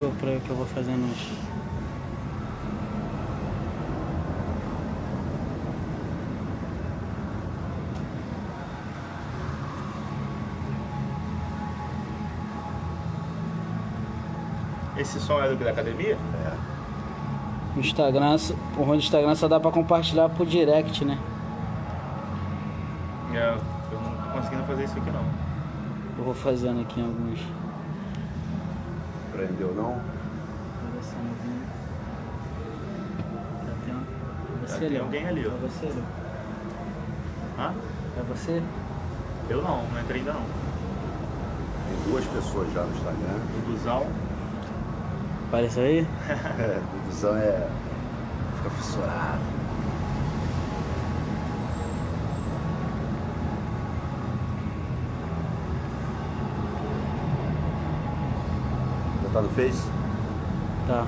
Pra que eu vou fazendo uns... Esse som é do que, da academia? O Instagram, o ruim do Instagram só dá pra compartilhar por direct, né? Eu não tô conseguindo fazer isso aqui não. Eu vou fazendo aqui em alguns. Prendeu não? Tem alguém ali, ó. É você, Léo? Hã? É você? Eu não entrei ainda não. Tem 2 pessoas já no Instagram. Duduzão. Apareceu aí? Duduzão fica fissurado. Já tá no Face? Tá.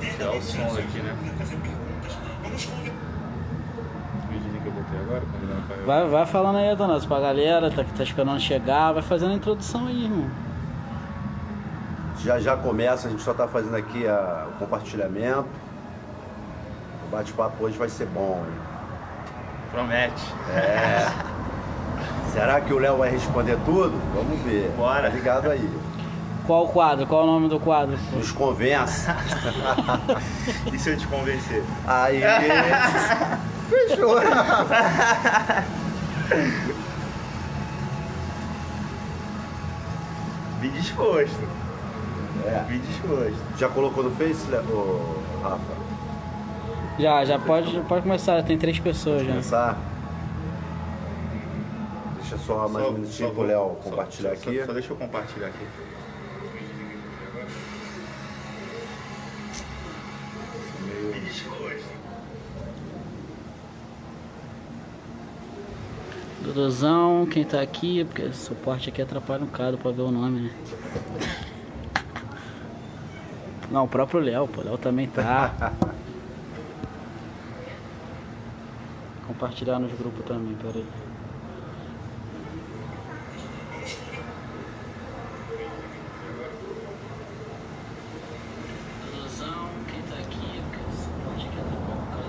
Tirar o som aqui, né? O vídeo que eu botei agora, combinando com a... Vai falando aí, Atanásio, pra galera que tá esperando chegar. Vai fazendo a introdução aí, irmão. Já começa, a gente só tá fazendo aqui o compartilhamento. O bate-papo hoje vai ser bom, hein? Promete. Será que o Léo vai responder tudo? Vamos ver. Bora. Tá ligado aí. Qual o quadro? Qual o nome do quadro? Nos convença. E se eu te convencer? Aí. Fechou. Me disposto. Me disposto. Já colocou no Face, ô, Rafa? Já pode começar, tem 3 pessoas já. Começar? Deixa só mais um minutinho pro Léo compartilhar aqui. Só deixa eu compartilhar aqui. Duduzão, quem tá aqui, porque o suporte aqui atrapalha um bocado pra ver o nome, né? Não, o próprio Léo, pô, o Léo também tá. Compartilhar nos grupos também, peraí. Duduzão, quem tá aqui, porque o suporte aqui atrapalha um bocado.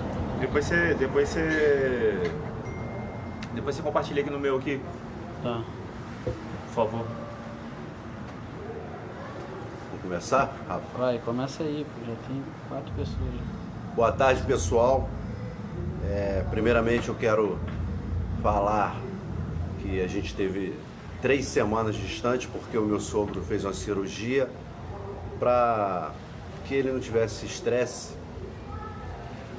Depois você compartilha aqui no meu aqui, Tá. por favor. Vamos começar, Rafa? Vai, começa aí, pô, já tem 4 pessoas. Boa tarde, pessoal. Primeiramente eu quero falar que a gente teve 3 semanas distante porque o meu sogro fez uma cirurgia para que ele não tivesse estresse.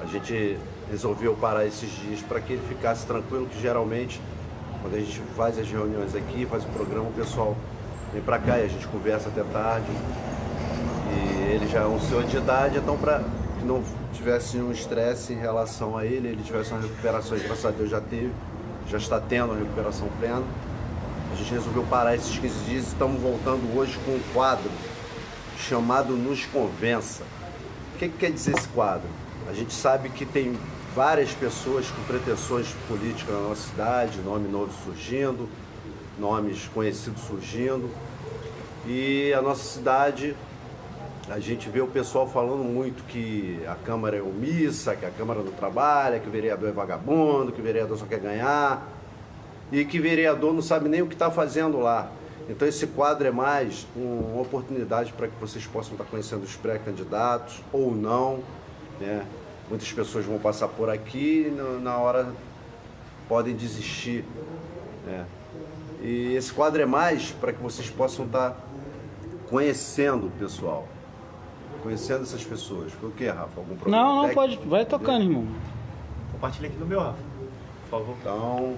A gente resolveu parar esses dias para que ele ficasse tranquilo, que geralmente quando a gente faz as reuniões aqui, faz o programa, o pessoal vem para cá e a gente conversa até tarde. E ele já é um senhor de idade, então para que não tivesse um estresse em relação a ele tivesse uma recuperação, graças a Deus já está tendo uma recuperação plena. A gente resolveu parar esses 15 dias e estamos voltando hoje com um quadro chamado Nos Convença. O que quer dizer esse quadro? A gente sabe que tem várias pessoas com pretensões políticas na nossa cidade, nome novo surgindo, nomes conhecidos surgindo. E a nossa cidade, a gente vê o pessoal falando muito que a Câmara é omissa, que a Câmara não trabalha, que o vereador é vagabundo, que o vereador só quer ganhar e que o vereador não sabe nem o que está fazendo lá. Então esse quadro é mais uma oportunidade para que vocês possam estar conhecendo os pré-candidatos ou não, né? Muitas pessoas vão passar por aqui e na hora podem desistir, né? E esse quadro é mais para que vocês possam estar conhecendo o pessoal, conhecendo essas pessoas. Por quê, Rafa? Algum problema Não, técnico? pode, vai tocando, irmão. Compartilha aqui no meu, Rafa, por favor. Então,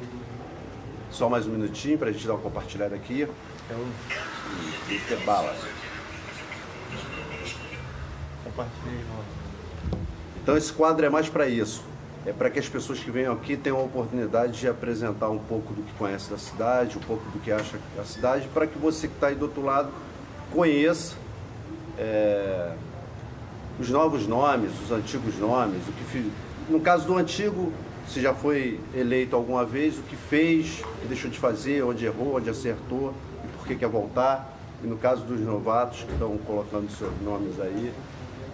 só mais um minutinho para a gente dar uma compartilhada aqui. E ter bala. Compartilha aí, Rafa. Então esse quadro é mais para isso. É para que as pessoas que venham aqui tenham a oportunidade de apresentar um pouco do que conhece da cidade, um pouco do que acha da cidade, para que você que está aí do outro lado conheça os novos nomes, os antigos nomes, no caso do antigo, se já foi eleito alguma vez, o que fez, o que deixou de fazer, onde errou, onde acertou e por porque quer voltar. E no caso dos novatos que estão colocando seus nomes aí,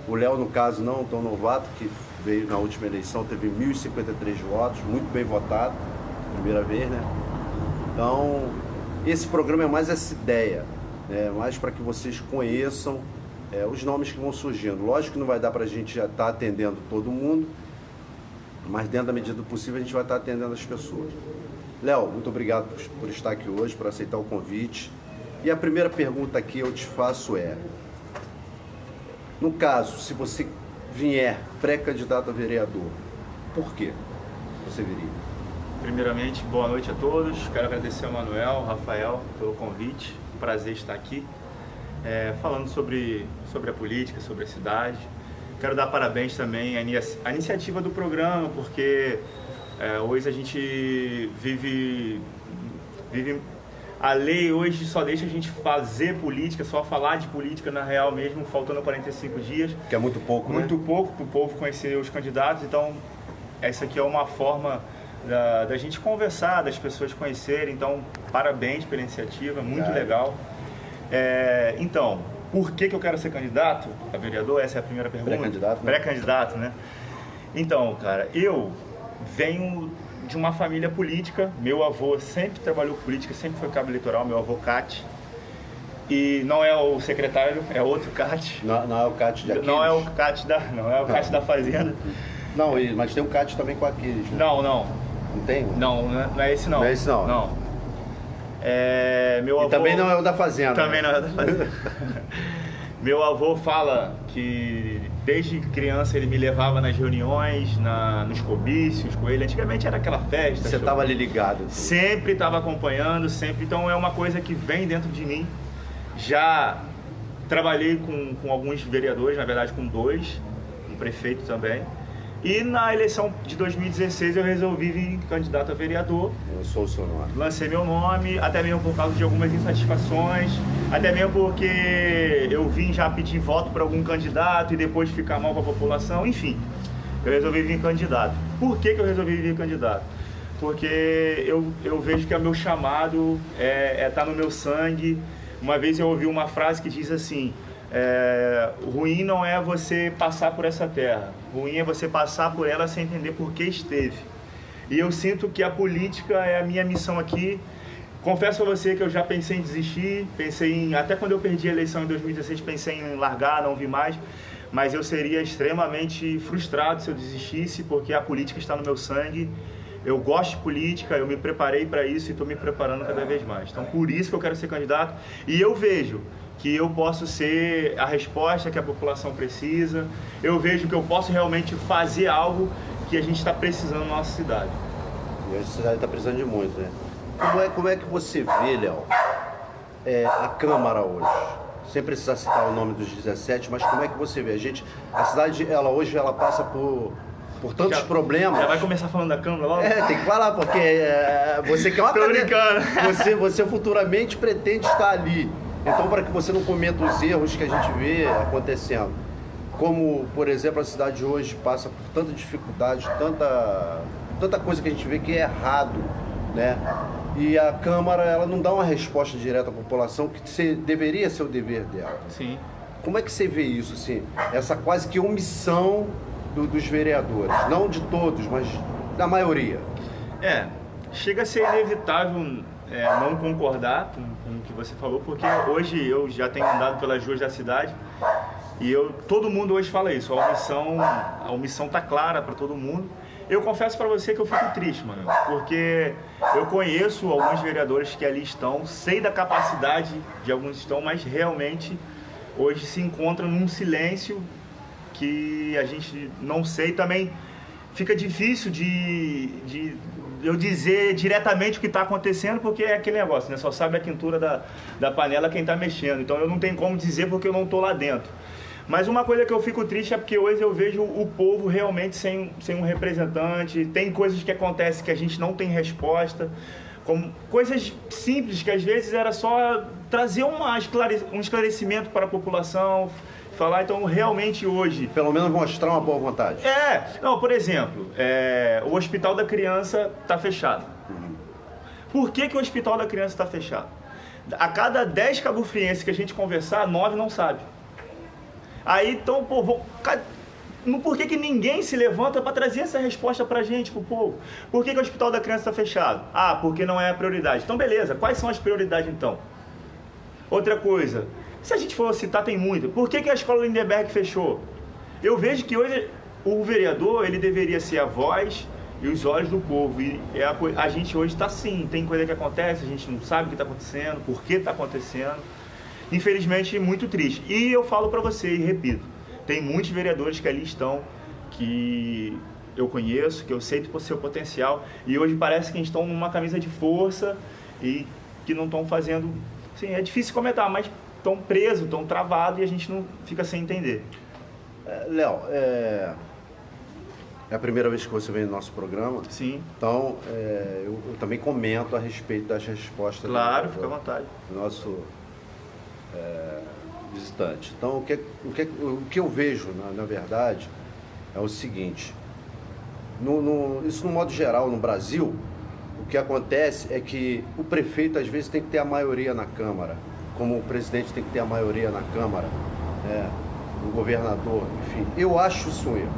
o Léo, no caso, não tão novato, que veio na última eleição, teve 1.053 votos, muito bem votado, primeira vez, né? Então, esse programa é mais essa ideia, né? Mais para que vocês conheçam os nomes que vão surgindo. Lógico que não vai dar para a gente já estar atendendo todo mundo, mas dentro da medida do possível a gente vai estar atendendo as pessoas. Léo, muito obrigado por estar aqui hoje, por aceitar o convite. E a primeira pergunta que eu te faço é, no caso, se você vier pré-candidato a vereador, por que você viria? Primeiramente, boa noite a todos. Quero agradecer ao Manuel, ao Rafael pelo convite. Prazer estar aqui falando sobre a política, sobre a cidade. Quero dar parabéns também à iniciativa do programa, porque hoje a gente vive... A lei hoje só deixa a gente fazer política, só falar de política na real mesmo, faltando 45 dias. Que é muito pouco, Muito né? pouco para o povo conhecer os candidatos. Então, essa aqui é uma forma da gente conversar, das pessoas conhecerem. Então, parabéns pela iniciativa, muito legal. Então, por que eu quero ser candidato a vereador? Essa é a primeira pergunta. Pré-candidato, né? Pré-candidato, né? Então, cara, eu venho de uma família política. Meu avô sempre trabalhou com política, sempre foi cabo eleitoral, meu avô Cate. E não é o secretário, é outro Cate. Não é o Cate de Aquiles? Não é o Cate da Fazenda. Não, mas tem um Cate também com Aquiles, né? Não. Não tem? Não é esse não. Não é esse não? Não. Meu avô... E também não é o da Fazenda. Também não é o da Fazenda. Meu avô fala que desde criança ele me levava nas reuniões, nos comícios com ele. Antigamente era aquela festa. Você estava ali ligado. Sempre estava acompanhando, sempre. Então é uma coisa que vem dentro de mim. Já trabalhei com alguns vereadores, na verdade com 2, um prefeito também. E na eleição de 2016 eu resolvi vir candidato a vereador. Eu sou o seu nome. Lancei meu nome, até mesmo por causa de algumas insatisfações, até mesmo porque eu vim já pedir voto para algum candidato e depois ficar mal com a população, enfim. Eu resolvi vir candidato. Por que eu resolvi vir candidato? Porque eu vejo que é o meu chamado, tá no meu sangue. Uma vez eu ouvi uma frase que diz assim: ruim não é você passar por essa terra, ruim é você passar por ela sem entender por que esteve. E eu sinto que a política é a minha missão aqui. Confesso a você que eu já pensei em desistir, até quando eu perdi a eleição em 2016, pensei em largar, não vir mais, mas eu seria extremamente frustrado se eu desistisse, porque a política está no meu sangue. Eu gosto de política, eu me preparei para isso e estou me preparando cada vez mais. Então, por isso que eu quero ser candidato. E eu vejo que eu posso ser a resposta que a população precisa. Eu vejo que eu posso realmente fazer algo que a gente está precisando na nossa cidade. E a cidade está precisando de muito, né? Como é que você vê, Léo, a Câmara hoje? Sem precisar citar o nome dos 17, mas como é que você vê? A cidade, hoje ela passa por tantos problemas. Já vai começar falando da Câmara logo? Tem que falar, porque você quer uma Tô brincando. Você futuramente pretende estar ali. Então, para que você não cometa os erros que a gente vê acontecendo, como, por exemplo, a cidade hoje passa por tanta dificuldade, tanta coisa que a gente vê que é errado, né? E a Câmara, ela não dá uma resposta direta à população, que deveria ser o dever dela. Sim. Como é que você vê isso, assim? Essa quase que omissão dos vereadores, não de todos, mas da maioria. Chega a ser inevitável não concordar com o que você falou, porque hoje eu já tenho andado pelas ruas da cidade e todo mundo hoje fala isso, a omissão tá clara para todo mundo. Eu confesso para você que eu fico triste, mano, porque eu conheço alguns vereadores que ali estão, sei da capacidade de alguns estão, mas realmente hoje se encontram num silêncio que a gente não sei, também fica difícil de eu dizer diretamente o que está acontecendo, porque é aquele negócio, né? Só sabe a quentura da panela quem está mexendo, então eu não tenho como dizer porque eu não estou lá dentro. Mas uma coisa que eu fico triste é porque hoje eu vejo o povo realmente sem um representante, tem coisas que acontecem que a gente não tem resposta, como coisas simples que às vezes era só trazer um esclarecimento para a população, falar. Então realmente hoje... Pelo menos mostrar uma boa vontade. Por exemplo, o Hospital da Criança está fechado. Por que o Hospital da Criança está fechado? A cada 10 cabofrienses que a gente conversar, 9 não sabe. Aí, então, pô, por que ninguém se levanta para trazer essa resposta pra gente, pro povo? Por que o Hospital da Criança está fechado? Ah, porque não é a prioridade. Então, beleza, quais são as prioridades então? Outra coisa, se a gente for citar, tem muito. Por que a Escola Lindenberg fechou? Eu vejo que hoje o vereador, ele deveria ser a voz e os olhos do povo. E a gente hoje está assim, tem coisa que acontece, a gente não sabe o que está acontecendo, por que está acontecendo. Infelizmente, muito triste. E eu falo para você e repito, tem muitos vereadores que ali estão, que eu conheço, que eu sei do seu potencial, e hoje parece que eles estão numa camisa de força e que não estão fazendo... Sim, é difícil comentar, mas estão presos, estão travados e a gente não fica sem entender. Léo, é a primeira vez que você vem no nosso programa. Sim. Então, eu também comento a respeito das respostas. Claro, fica à vontade. Do nosso visitante. Então, o que eu vejo, na verdade, é o seguinte. Isso, no modo geral, no Brasil, o que acontece é que o prefeito, às vezes, tem que ter a maioria na Câmara, como o presidente tem que ter a maioria na Câmara, o governador, enfim. Eu acho isso um erro.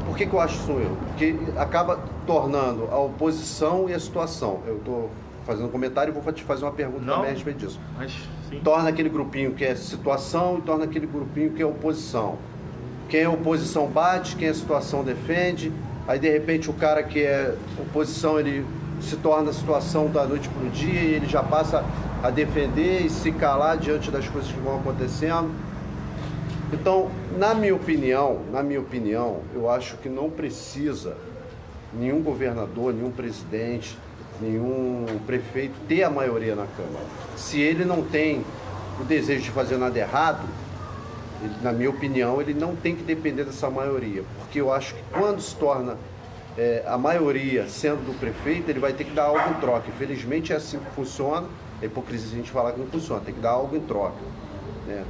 Por que eu acho isso um erro? Porque acaba tornando a oposição e a situação. Eu estou fazendo um comentário e vou te fazer uma pergunta também a respeito disso. Mas, sim. Torna aquele grupinho que é situação e torna aquele grupinho que é oposição. Quem é oposição bate, quem é situação defende. Aí, de repente, o cara que é oposição, ele se torna a situação da noite para o dia e ele já passa a defender e se calar diante das coisas que vão acontecendo. Então, na minha opinião, eu acho que não precisa nenhum governador, nenhum presidente, nenhum prefeito ter a maioria na Câmara. Se ele não tem o desejo de fazer nada errado, na minha opinião, ele não tem que depender dessa maioria. Porque eu acho que quando se torna a maioria sendo do prefeito, ele vai ter que dar algo em troca. Infelizmente é assim que funciona. É hipocrisia a gente falar que não funciona, tem que dar algo em troca, né?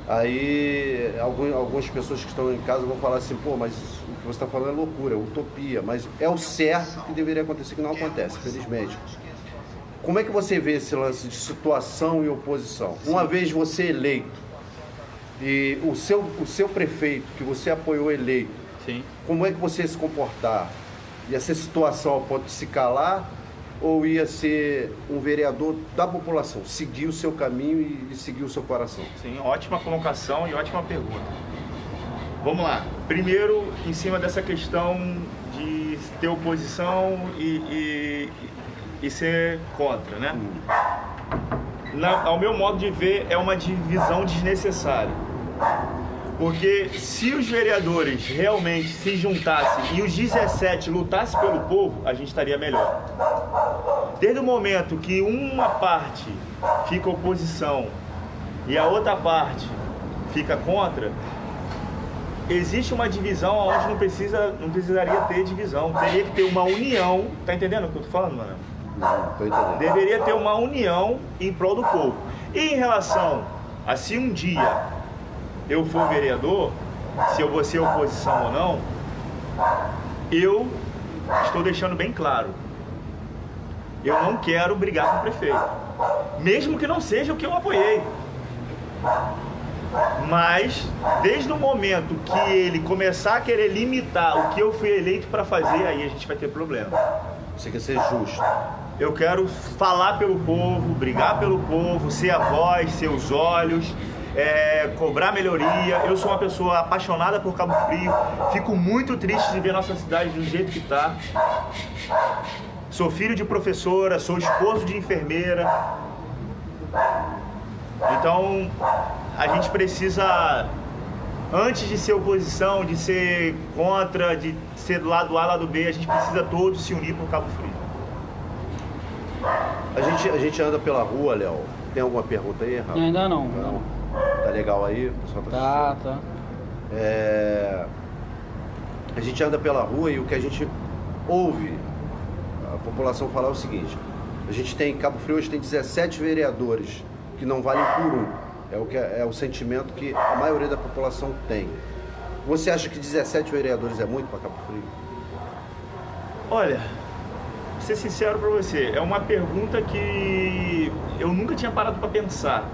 Aí algumas pessoas que estão em casa vão falar assim, pô, mas o que você está falando é loucura, é utopia, mas é o certo que deveria acontecer, que não acontece, felizmente. Como é que você vê esse lance de situação e oposição? Uma vez você eleito e o seu prefeito que você apoiou eleito, Sim. Como é que você ia se comportar? Ia ser situação ao ponto de se calar ou ia ser um vereador da população, seguir o seu caminho e seguir o seu coração? Sim, ótima colocação e ótima pergunta. Vamos lá. Primeiro, em cima dessa questão de ter oposição e ser contra, né? Ao meu modo de ver, é uma divisão desnecessária. Porque se os vereadores realmente se juntassem e os 17 lutassem pelo povo, a gente estaria melhor. Desde o momento que uma parte fica oposição e a outra parte fica contra, existe uma divisão onde não precisaria ter divisão. Teria que ter uma união. Tá entendendo o que eu tô falando, mano? Não, tô entendendo. Deveria ter uma união em prol do povo. E em relação a se um dia eu for vereador, se eu vou ser oposição ou não, eu estou deixando bem claro. Eu não quero brigar com o prefeito. Mesmo que não seja o que eu apoiei. Mas, desde o momento que ele começar a querer limitar o que eu fui eleito para fazer, aí a gente vai ter problema. Você quer ser justo. Eu quero falar pelo povo, brigar pelo povo, ser a voz, ser os olhos, cobrar melhoria. Eu sou uma pessoa apaixonada por Cabo Frio. Fico muito triste de ver nossa cidade do jeito que está. Sou filho de professora, sou esposo de enfermeira. Então, a gente precisa, antes de ser oposição, de ser contra, de ser do lado A, lado B, a gente precisa todos se unir por Cabo Frio. A gente anda pela rua, Léo. Tem alguma pergunta aí, Rafa? Ainda não. Não. Tá legal aí? O pessoal tá assistindo? Tá. A gente anda pela rua e o que a gente ouve a população falar é o seguinte: a gente tem, Cabo Frio hoje tem 17 vereadores que não valem por um. É o sentimento que a maioria da população tem. Você acha que 17 vereadores é muito para Cabo Frio? Olha, ser sincero para você, é uma pergunta que eu nunca tinha parado para pensar,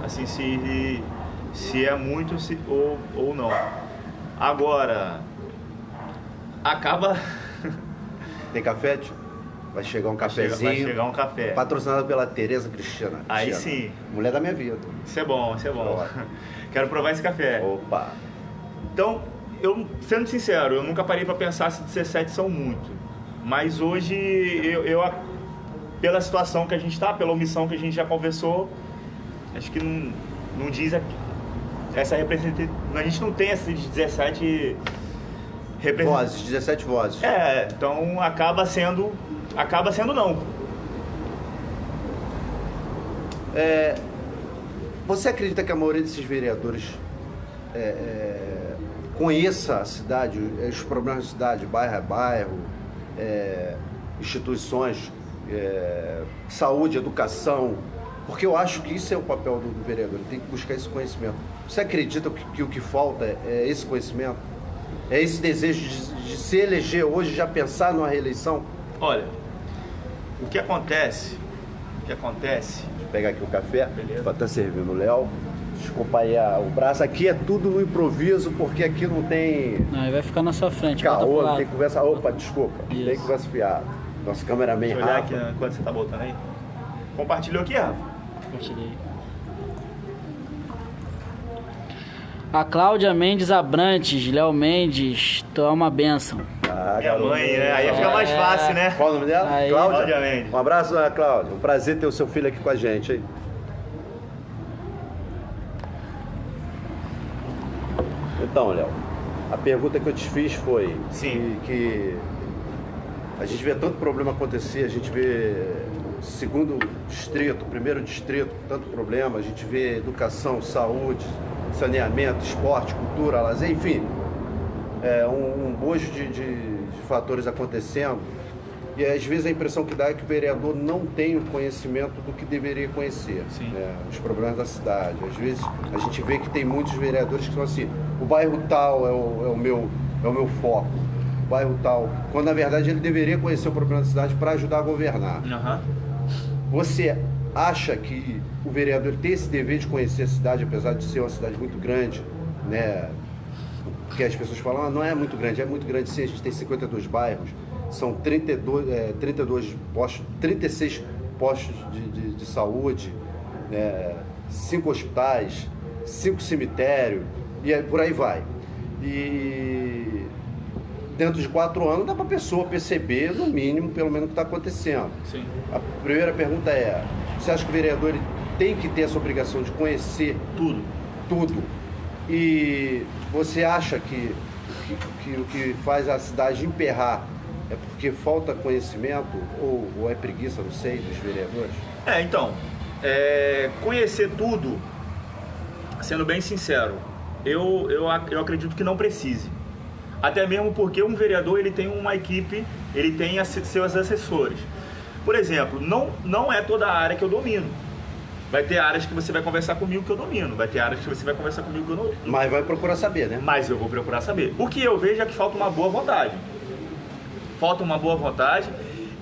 assim, se é muito ou não. Agora, acaba... Tem café, tio? Vai chegar um cafezinho. Vai chegar um café. Patrocinado pela Tereza Cristina. Aí sim. Mulher da minha vida. Isso é bom, isso é bom. Quero provar esse café. Opa! Então, eu, sendo sincero, eu nunca parei para pensar se 17 são muito. Mas hoje, pela situação que a gente está, pela omissão que a gente já conversou, acho que não diz essa representatividade. A gente não tem essa de 17 vozes, 17 vozes. Então acaba sendo não. Você acredita que a maioria desses vereadores conheça a cidade, os problemas da cidade, bairro a bairro, instituições, saúde, educação? Porque eu acho que isso é o papel do vereador, ele tem que buscar esse conhecimento. Você acredita que o que falta é esse conhecimento? É esse desejo de se eleger hoje, já pensar numa reeleição? Olha, o que acontece... Vou pegar aqui o café, beleza, para estar servindo o Léo. Desculpa aí o braço, aqui é tudo no improviso, porque aqui não tem... Não, ele vai ficar na sua frente. Caô, não tem conversa... Opa, desculpa, isso. Tem conversa fiada. Nosso cameraman Deixa eu olhar aqui Rafa. enquanto você tá botando aí. Compartilhou aqui, Rafa? Compartilhei. A Cláudia Mendes Abrantes, Léo Mendes, tu é uma bênção. Minha mãe, né? Aí fica mais fácil, né? Qual o nome dela? Aí. Cláudia Mendes. Um abraço, Cláudia. Um prazer ter o seu filho aqui com a gente, hein? Então, Léo, a pergunta que eu te fiz foi que a gente vê tanto problema acontecer, a gente vê segundo distrito, primeiro distrito, tanto problema, a gente vê educação, saúde, saneamento, esporte, cultura, lazer, enfim, um bojo de fatores acontecendo, e às vezes a impressão que dá é que o vereador não tem o conhecimento do que deveria conhecer, os problemas da cidade. Às vezes a gente vê que tem muitos vereadores que são assim, o bairro tal é o meu foco, o bairro tal, quando na verdade ele deveria conhecer o problema da cidade para ajudar a governar. Você acha que o vereador tem esse dever de conhecer a cidade, apesar de ser uma cidade muito grande, né? Porque as pessoas falam, não é muito grande sim, a gente tem 52 bairros, são 36 postos de saúde, 5 hospitais, 5 cemitérios, e por aí vai. E dentro de 4 anos dá para a pessoa perceber, no mínimo, pelo menos o que está acontecendo. Sim. A primeira pergunta é, você acha que o vereador ele tem que ter essa obrigação de conhecer tudo? E você acha que o que faz a cidade emperrar é porque falta conhecimento ou é preguiça, não sei, dos vereadores? Então, conhecer tudo, sendo bem sincero, eu acredito que não precise. Até mesmo porque um vereador ele tem uma equipe, ele tem seus assessores. Por exemplo, não é toda a área que eu domino. Vai ter áreas que você vai conversar comigo que eu domino, vai ter áreas que você vai conversar comigo que eu não domino. Mas vai procurar saber, né? Mas eu vou procurar saber. O que eu vejo é que falta uma boa vontade.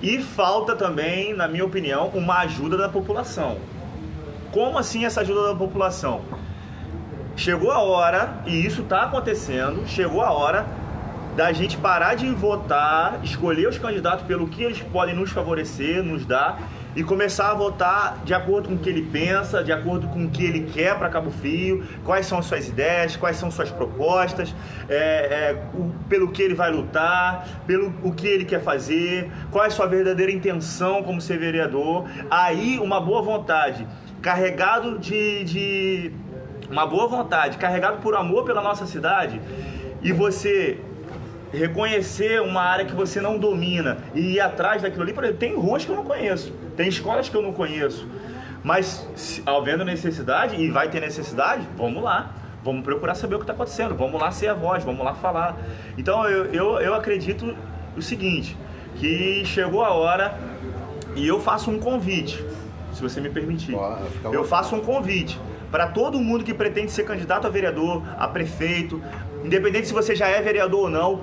E falta também, na minha opinião, uma ajuda da população. Como assim essa ajuda da população? Chegou a hora, e isso está acontecendo, chegou a hora da gente parar de votar, escolher os candidatos pelo que eles podem nos favorecer, nos dar, e começar a votar de acordo com o que ele pensa, de acordo com o que ele quer para Cabo Frio, quais são as suas ideias, quais são suas propostas, pelo que ele vai lutar, pelo o que ele quer fazer, qual é a sua verdadeira intenção como ser vereador. Aí uma boa vontade, carregado carregado por amor pela nossa cidade, e você reconhecer uma área que você não domina e ir atrás daquilo ali. Por exemplo, tem ruas que eu não conheço, tem escolas que eu não conheço, mas havendo necessidade, e vai ter necessidade, vamos lá, vamos procurar saber o que está acontecendo, vamos lá ser a voz, vamos lá falar. Então eu acredito o seguinte, que chegou a hora, e eu faço um convite, se você me permitir, eu faço um convite para todo mundo que pretende ser candidato a vereador, a prefeito, independente se você já é vereador ou não.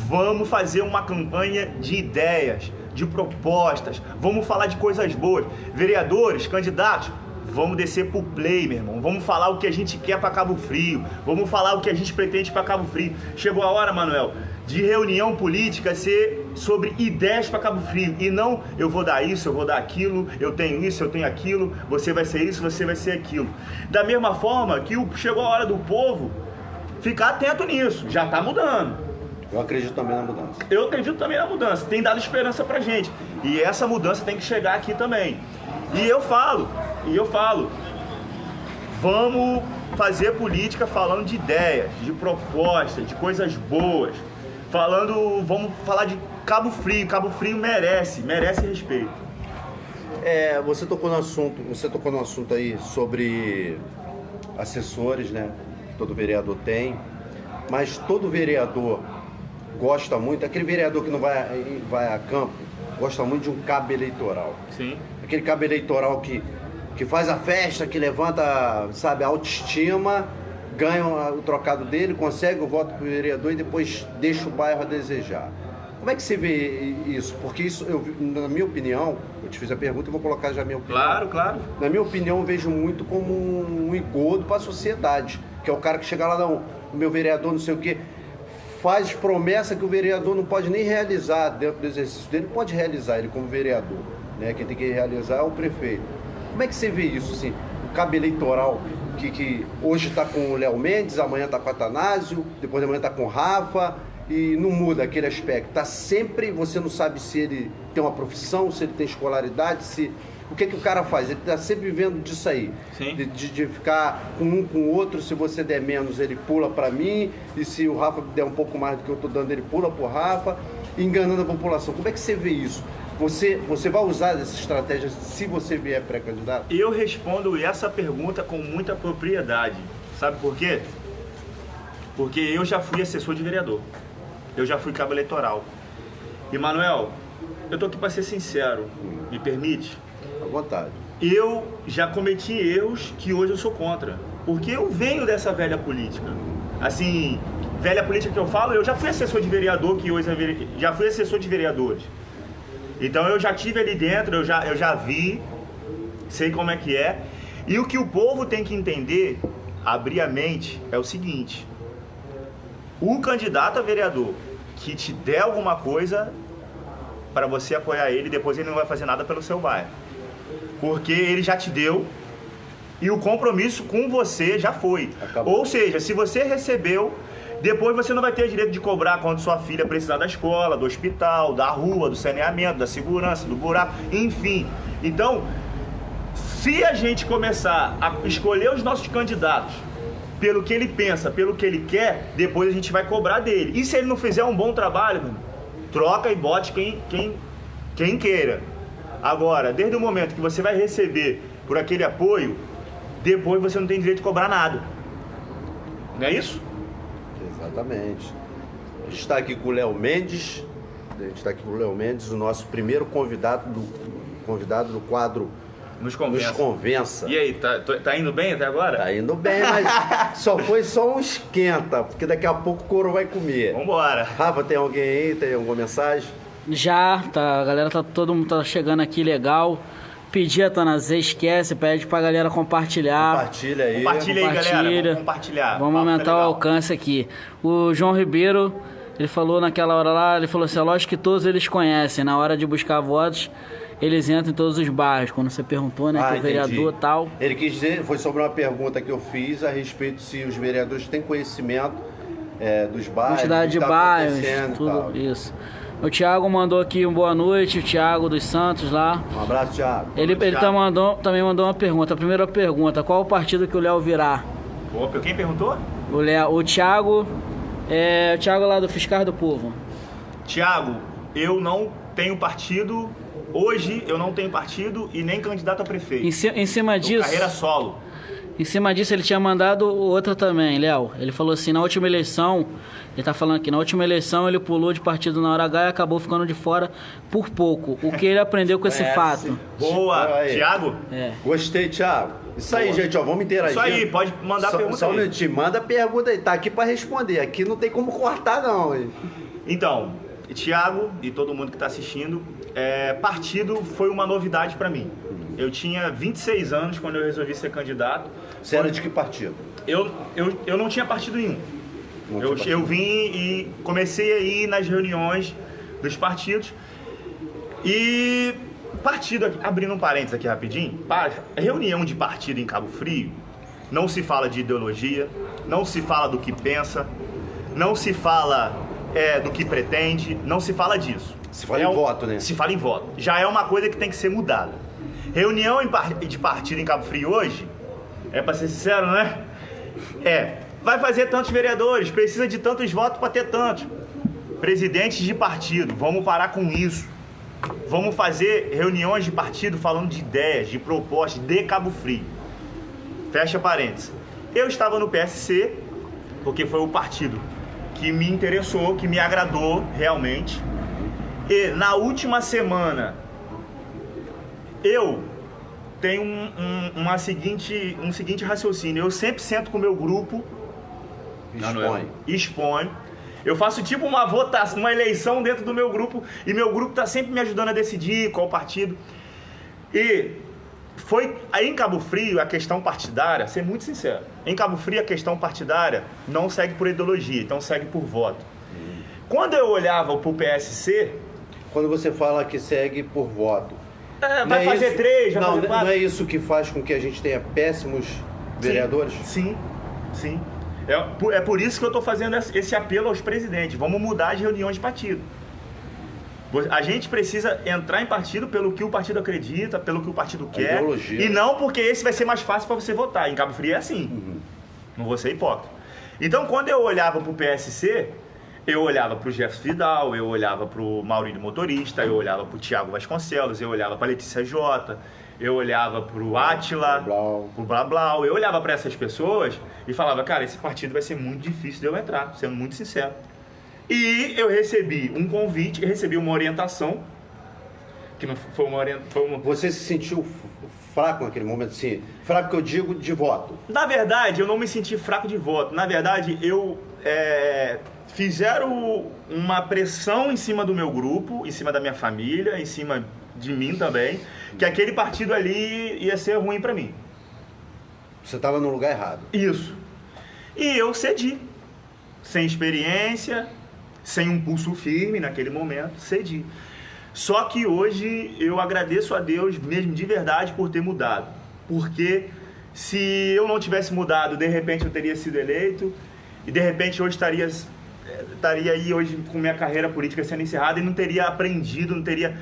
Vamos fazer uma campanha de ideias. de propostas, vamos falar de coisas boas. Vereadores, candidatos, vamos descer pro play, meu irmão. Vamos falar o que a gente quer para Cabo Frio. Vamos falar o que a gente pretende para Cabo Frio. Chegou a hora, Manuel, de reunião política ser sobre ideias para Cabo Frio. E não, eu vou dar isso, eu vou dar aquilo, eu tenho isso, eu tenho aquilo, você vai ser isso, você vai ser aquilo. Da mesma forma que chegou a hora do povo ficar atento nisso. Já tá mudando. Eu acredito também na mudança. Eu acredito também na mudança. Tem dado esperança pra gente. E essa mudança tem que chegar aqui também. E eu falo, vamos fazer política falando de ideias, de propostas, de coisas boas. Vamos falar de Cabo Frio. Cabo Frio merece respeito. Você tocou no assunto aí sobre assessores, né? Todo vereador tem, mas todo vereador gosta muito, aquele vereador que não vai a campo, gosta muito de um cabo eleitoral. Sim. Aquele cabo eleitoral que faz a festa, que levanta, sabe, a autoestima, ganha o trocado dele, consegue o voto pro vereador e depois deixa o bairro a desejar. Como é que você vê isso? Porque isso, na minha opinião, eu te fiz a pergunta e vou colocar já a minha opinião. Claro. Na minha opinião, eu vejo muito como um engodo para a sociedade, que é o cara que chega lá, não, o meu vereador não sei o quê, faz promessa que o vereador não pode nem realizar dentro do exercício dele, pode realizar ele como vereador, né? Quem tem que realizar é o prefeito. Como é que você vê isso, assim, o cabo eleitoral que hoje está com o Léo Mendes, amanhã está com o Atanásio, depois de amanhã está com o Rafa, e não muda aquele aspecto, tá sempre, você não sabe se ele tem uma profissão, se ele tem escolaridade, o que o cara faz, ele tá sempre vivendo disso aí. Sim. De ficar com um com o outro, se você der menos ele pula para mim, e se o Rafa der um pouco mais do que eu tô dando ele pula pro Rafa, enganando a população. Como é que você vê isso? Você vai usar essa estratégia se você vier pré-candidato? Eu respondo essa pergunta com muita propriedade. Sabe por quê? Porque eu já fui assessor de vereador. Eu já fui cabo eleitoral. E, Manuel, eu tô aqui para ser sincero. Me permite? À vontade. Eu já cometi erros que hoje eu sou contra. Porque eu venho dessa velha política. Assim, velha política que eu falo, eu já fui assessor de vereador, que hoje já fui assessor de vereadores. Então eu já tive ali dentro, eu já vi, sei como é que é. E o que o povo tem que entender, abrir a mente, é o seguinte: o candidato a vereador que te der alguma coisa para você apoiar ele, depois ele não vai fazer nada pelo seu bairro. Porque ele já te deu e o compromisso com você já foi. Acabou. Ou seja, se você recebeu, depois você não vai ter direito de cobrar quando sua filha precisar da escola, do hospital, da rua, do saneamento, da segurança, do buraco, enfim. Então, se a gente começar a escolher os nossos candidatos pelo que ele pensa, pelo que ele quer, depois a gente vai cobrar dele. E se ele não fizer um bom trabalho, troca e bote quem queira. Agora, desde o momento que você vai receber por aquele apoio, depois você não tem direito de cobrar nada. Não é isso? Exatamente. A gente está aqui com o Léo Mendes. O nosso primeiro convidado do quadro Nos Convença. E aí, tá indo bem até agora? Tá indo bem, mas foi só um esquenta, porque daqui a pouco o couro vai comer. Vambora. Rafa, tem alguém aí? Tem alguma mensagem? Já, tá, a galera todo mundo tá chegando aqui legal. Pedir a Tanazê, esquece, pede pra galera compartilhar. Compartilha aí. Compartilha aí, galera. Vamos compartilhar. Vamos aumentar o alcance aqui. O João Ribeiro, ele falou naquela hora lá, ele falou assim, é lógico que todos eles conhecem, na hora de buscar votos, eles entram em todos os bairros. Quando você perguntou, né, que o vereador tal... Ele quis dizer, foi sobre uma pergunta que eu fiz a respeito se os vereadores têm conhecimento dos bairros, quantidade de bairros, tudo isso. O Thiago mandou aqui um boa noite, o Thiago dos Santos lá. Um abraço, Thiago. Ele também mandou uma pergunta. A primeira pergunta, qual o partido que o Léo virá? Opa, quem perguntou? O Thiago, o Thiago lá do Fiscal do Povo. Thiago, eu não tenho partido, hoje eu não tenho partido e nem candidato a prefeito. Em cima disso... Carreira solo. Em cima disso, ele tinha mandado outra também, Léo. Ele falou assim, na última eleição, ele tá falando aqui, na última eleição ele pulou de partido na hora H e acabou ficando de fora por pouco. O que ele aprendeu com esse fato? Boa, Thiago? Gostei, Thiago. Isso aí, gente, ó, vamos interagir. Isso aí, pode mandar pergunta só aí. Um minutinho, manda pergunta aí, tá aqui pra responder. Aqui não tem como cortar, não. Então, Thiago e todo mundo que está assistindo, partido foi uma novidade para mim. Eu tinha 26 anos quando eu resolvi ser candidato. Você era de que partido? Eu não tinha partido nenhum. Eu vim e comecei a ir nas reuniões dos partidos. E partido, abrindo um parênteses aqui rapidinho, reunião de partido em Cabo Frio, não se fala de ideologia, não se fala do que pensa, não se fala do que pretende, não se fala disso. Se fala em voto, né? Se fala em voto. Já é uma coisa que tem que ser mudada. Reunião de partido em Cabo Frio hoje, para ser sincero, né? Vai fazer tantos vereadores, precisa de tantos votos para ter tantos. Presidentes de partido, vamos parar com isso. Vamos fazer reuniões de partido falando de ideias, de propostas de Cabo Frio. Fecha parênteses. Eu estava no PSC, porque foi o partido que me interessou, que me agradou realmente. E na última semana, eu tenho um seguinte raciocínio. Eu sempre sento com o meu grupo, exponho. Eu faço tipo uma votação, uma eleição dentro do meu grupo, e meu grupo está sempre me ajudando a decidir qual partido. E foi aí em Cabo Frio a questão partidária, ser muito sincero, em Cabo Frio a questão partidária não segue por ideologia, então segue por voto. Quando eu olhava pro PSC... Quando você fala que segue por voto... vai fazer isso, 3, vai fazer 4... Não é isso que faz com que a gente tenha péssimos vereadores? Sim. É por isso que eu estou fazendo esse apelo aos presidentes. Vamos mudar as reuniões de partido. A gente precisa entrar em partido pelo que o partido acredita, pelo que o partido quer. Ideologia. E não porque esse vai ser mais fácil para você votar. Em Cabo Frio é assim. Não vou ser hipócrita. Então, quando eu olhava para o PSC, eu olhava para o Jefferson Vidal, eu olhava para o Maurílio Motorista, eu olhava para o Thiago Vasconcelos, eu olhava para a Letícia Jota, eu olhava pro Átila, pro Blablau, eu olhava para essas pessoas e falava, cara, esse partido vai ser muito difícil de eu entrar, sendo muito sincero. E eu recebi um convite, recebi uma orientação, que não foi uma orientação... Você se sentiu fraco naquele momento, sim? Fraco que eu digo de voto. Na verdade, eu não me senti fraco de voto. Na verdade, fizeram uma pressão em cima do meu grupo, em cima da minha família, em cima de mim também, que aquele partido ali ia ser ruim pra mim. Você estava no lugar errado. Isso. E eu cedi. Sem experiência, sem um pulso firme naquele momento, cedi. Só que hoje eu agradeço a Deus mesmo de verdade por ter mudado. Porque se eu não tivesse mudado, de repente eu teria sido eleito e de repente hoje estaria aí hoje com minha carreira política sendo encerrada e não teria aprendido, não teria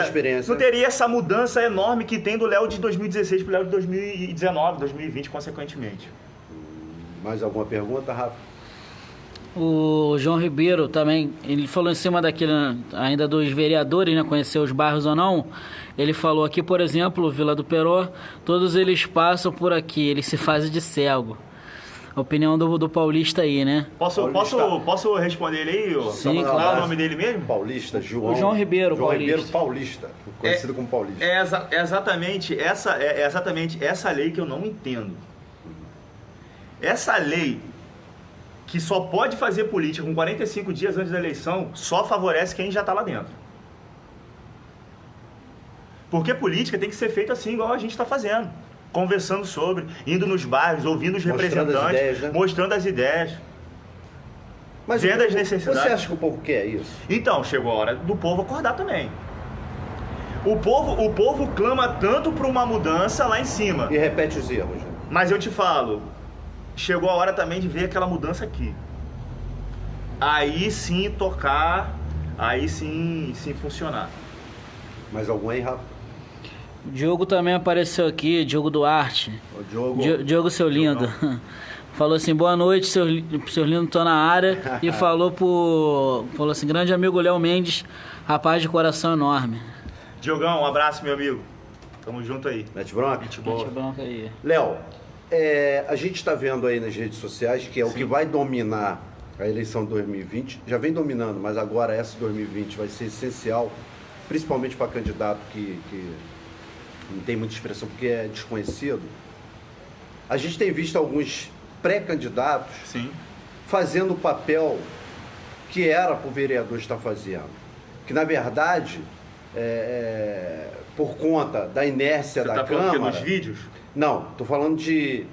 experiência. Não teria essa mudança enorme que tem do Léo de 2016 para o Léo de 2019, 2020, consequentemente. Mais alguma pergunta, Rafa? O João Ribeiro também, ele falou em cima daquele, ainda dos vereadores, né, conhecer os bairros ou não. Ele falou aqui, por exemplo, Vila do Peró, todos eles passam por aqui, eles se fazem de cego. Opinião do Paulista aí, né? Posso responder ele aí? Sim, Qual claro. é o nome dele mesmo? Paulista, O João Ribeiro, João Paulista. Ribeiro Paulista, conhecido como Paulista. É exatamente essa lei que eu não entendo. Essa lei que só pode fazer política com 45 dias antes da eleição só favorece quem já está lá dentro. Porque política tem que ser feita assim, igual a gente está fazendo. Conversando sobre, indo nos bairros, ouvindo os representantes, mostrando as ideias, Mas vendo as necessidades. Você acha que o povo quer isso? Então, chegou a hora do povo acordar também. O povo clama tanto para uma mudança lá em cima. E repete os erros. Mas eu te falo, chegou a hora também de ver aquela mudança aqui. Aí sim tocar, aí sim funcionar. Mais algum aí, Rafa? O Diogo também apareceu aqui, Diogo Duarte. O Diogo, seu lindo. Falou assim, boa noite, seu lindo, tô na área. E falou assim, grande amigo Léo Mendes, rapaz de coração enorme. Diogão, um abraço, meu amigo. Tamo junto aí. Mete bronca? Mete bronca aí. Léo, a gente está vendo aí nas redes sociais que é o que vai dominar a eleição de 2020. Já vem dominando, mas agora essa 2020 vai ser essencial, principalmente para candidato que não tem muita expressão porque é desconhecido. A gente tem visto alguns pré-candidatos fazendo o papel que era para o vereador estar fazendo. Que, na verdade, por conta da inércia da Câmara... Você tá falando nos vídeos? Não, estou falando de...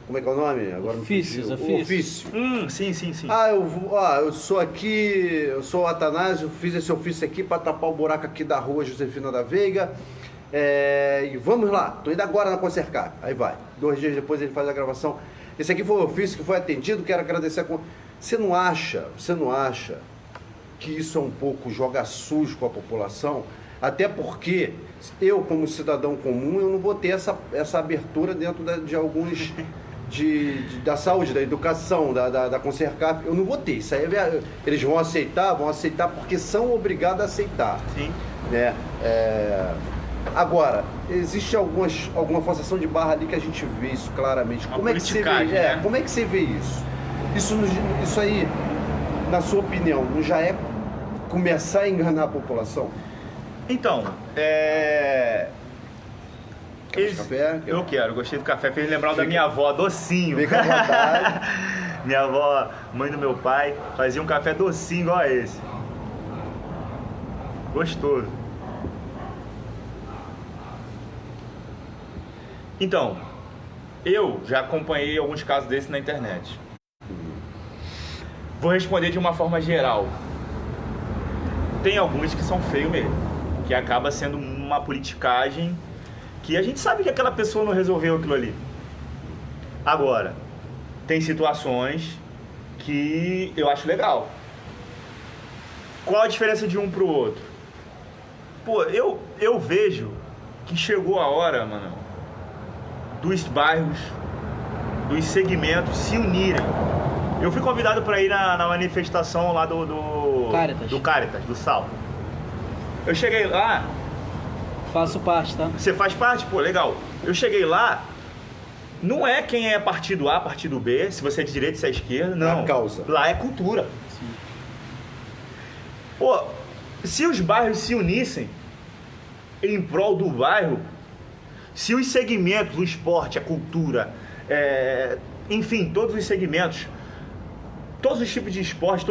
como é que é o nome? Agora Ofícios. Ofício. Sim. Eu sou aqui, eu sou o Atanásio, fiz esse ofício aqui para tapar o buraco aqui da rua Josefina da Veiga. E vamos lá, tô indo agora na Concercar. Aí vai. 2 dias depois ele faz a gravação. Esse aqui foi o ofício que foi atendido, quero agradecer a... Você não acha que isso é um pouco joga sujo com a população? Até porque eu, como cidadão comum, eu não vou ter essa abertura dentro de alguns... da saúde, da educação, da Concercar, eu não vou ter. Isso aí eles vão aceitar porque são obrigados a aceitar. Sim. Né? Agora, existe alguma forçação de barra ali que a gente vê isso claramente. Como é que você vê, né? Como é que você vê isso? Isso aí, na sua opinião, não já é começar a enganar a população? Então, café? Eu quero, gostei do café, fez lembrar da minha avó, docinho. Fica à vontade. Minha avó, mãe do meu pai, fazia um café docinho igual a esse. Gostoso. Então, eu já acompanhei alguns casos desses na internet. Vou responder de uma forma geral. Tem alguns que são feios mesmo, que acaba sendo uma politicagem que a gente sabe que aquela pessoa não resolveu aquilo ali. Agora, tem situações que eu acho legal. Qual a diferença de um pro outro? Pô, eu vejo que chegou a hora, mano, dos bairros, dos segmentos se unirem. Eu fui convidado para ir na manifestação lá do Caritas, do Sal. Eu cheguei lá... Faço parte, tá? Você faz parte? Pô, legal. Eu cheguei lá, não é quem é partido A, partido B, se você é de direita, se é de esquerda, não. A causa. Lá é cultura. Sim. Pô, se os bairros se unissem em prol do bairro, se os segmentos, o esporte, a cultura, enfim, todos os segmentos, todos os tipos de esporte,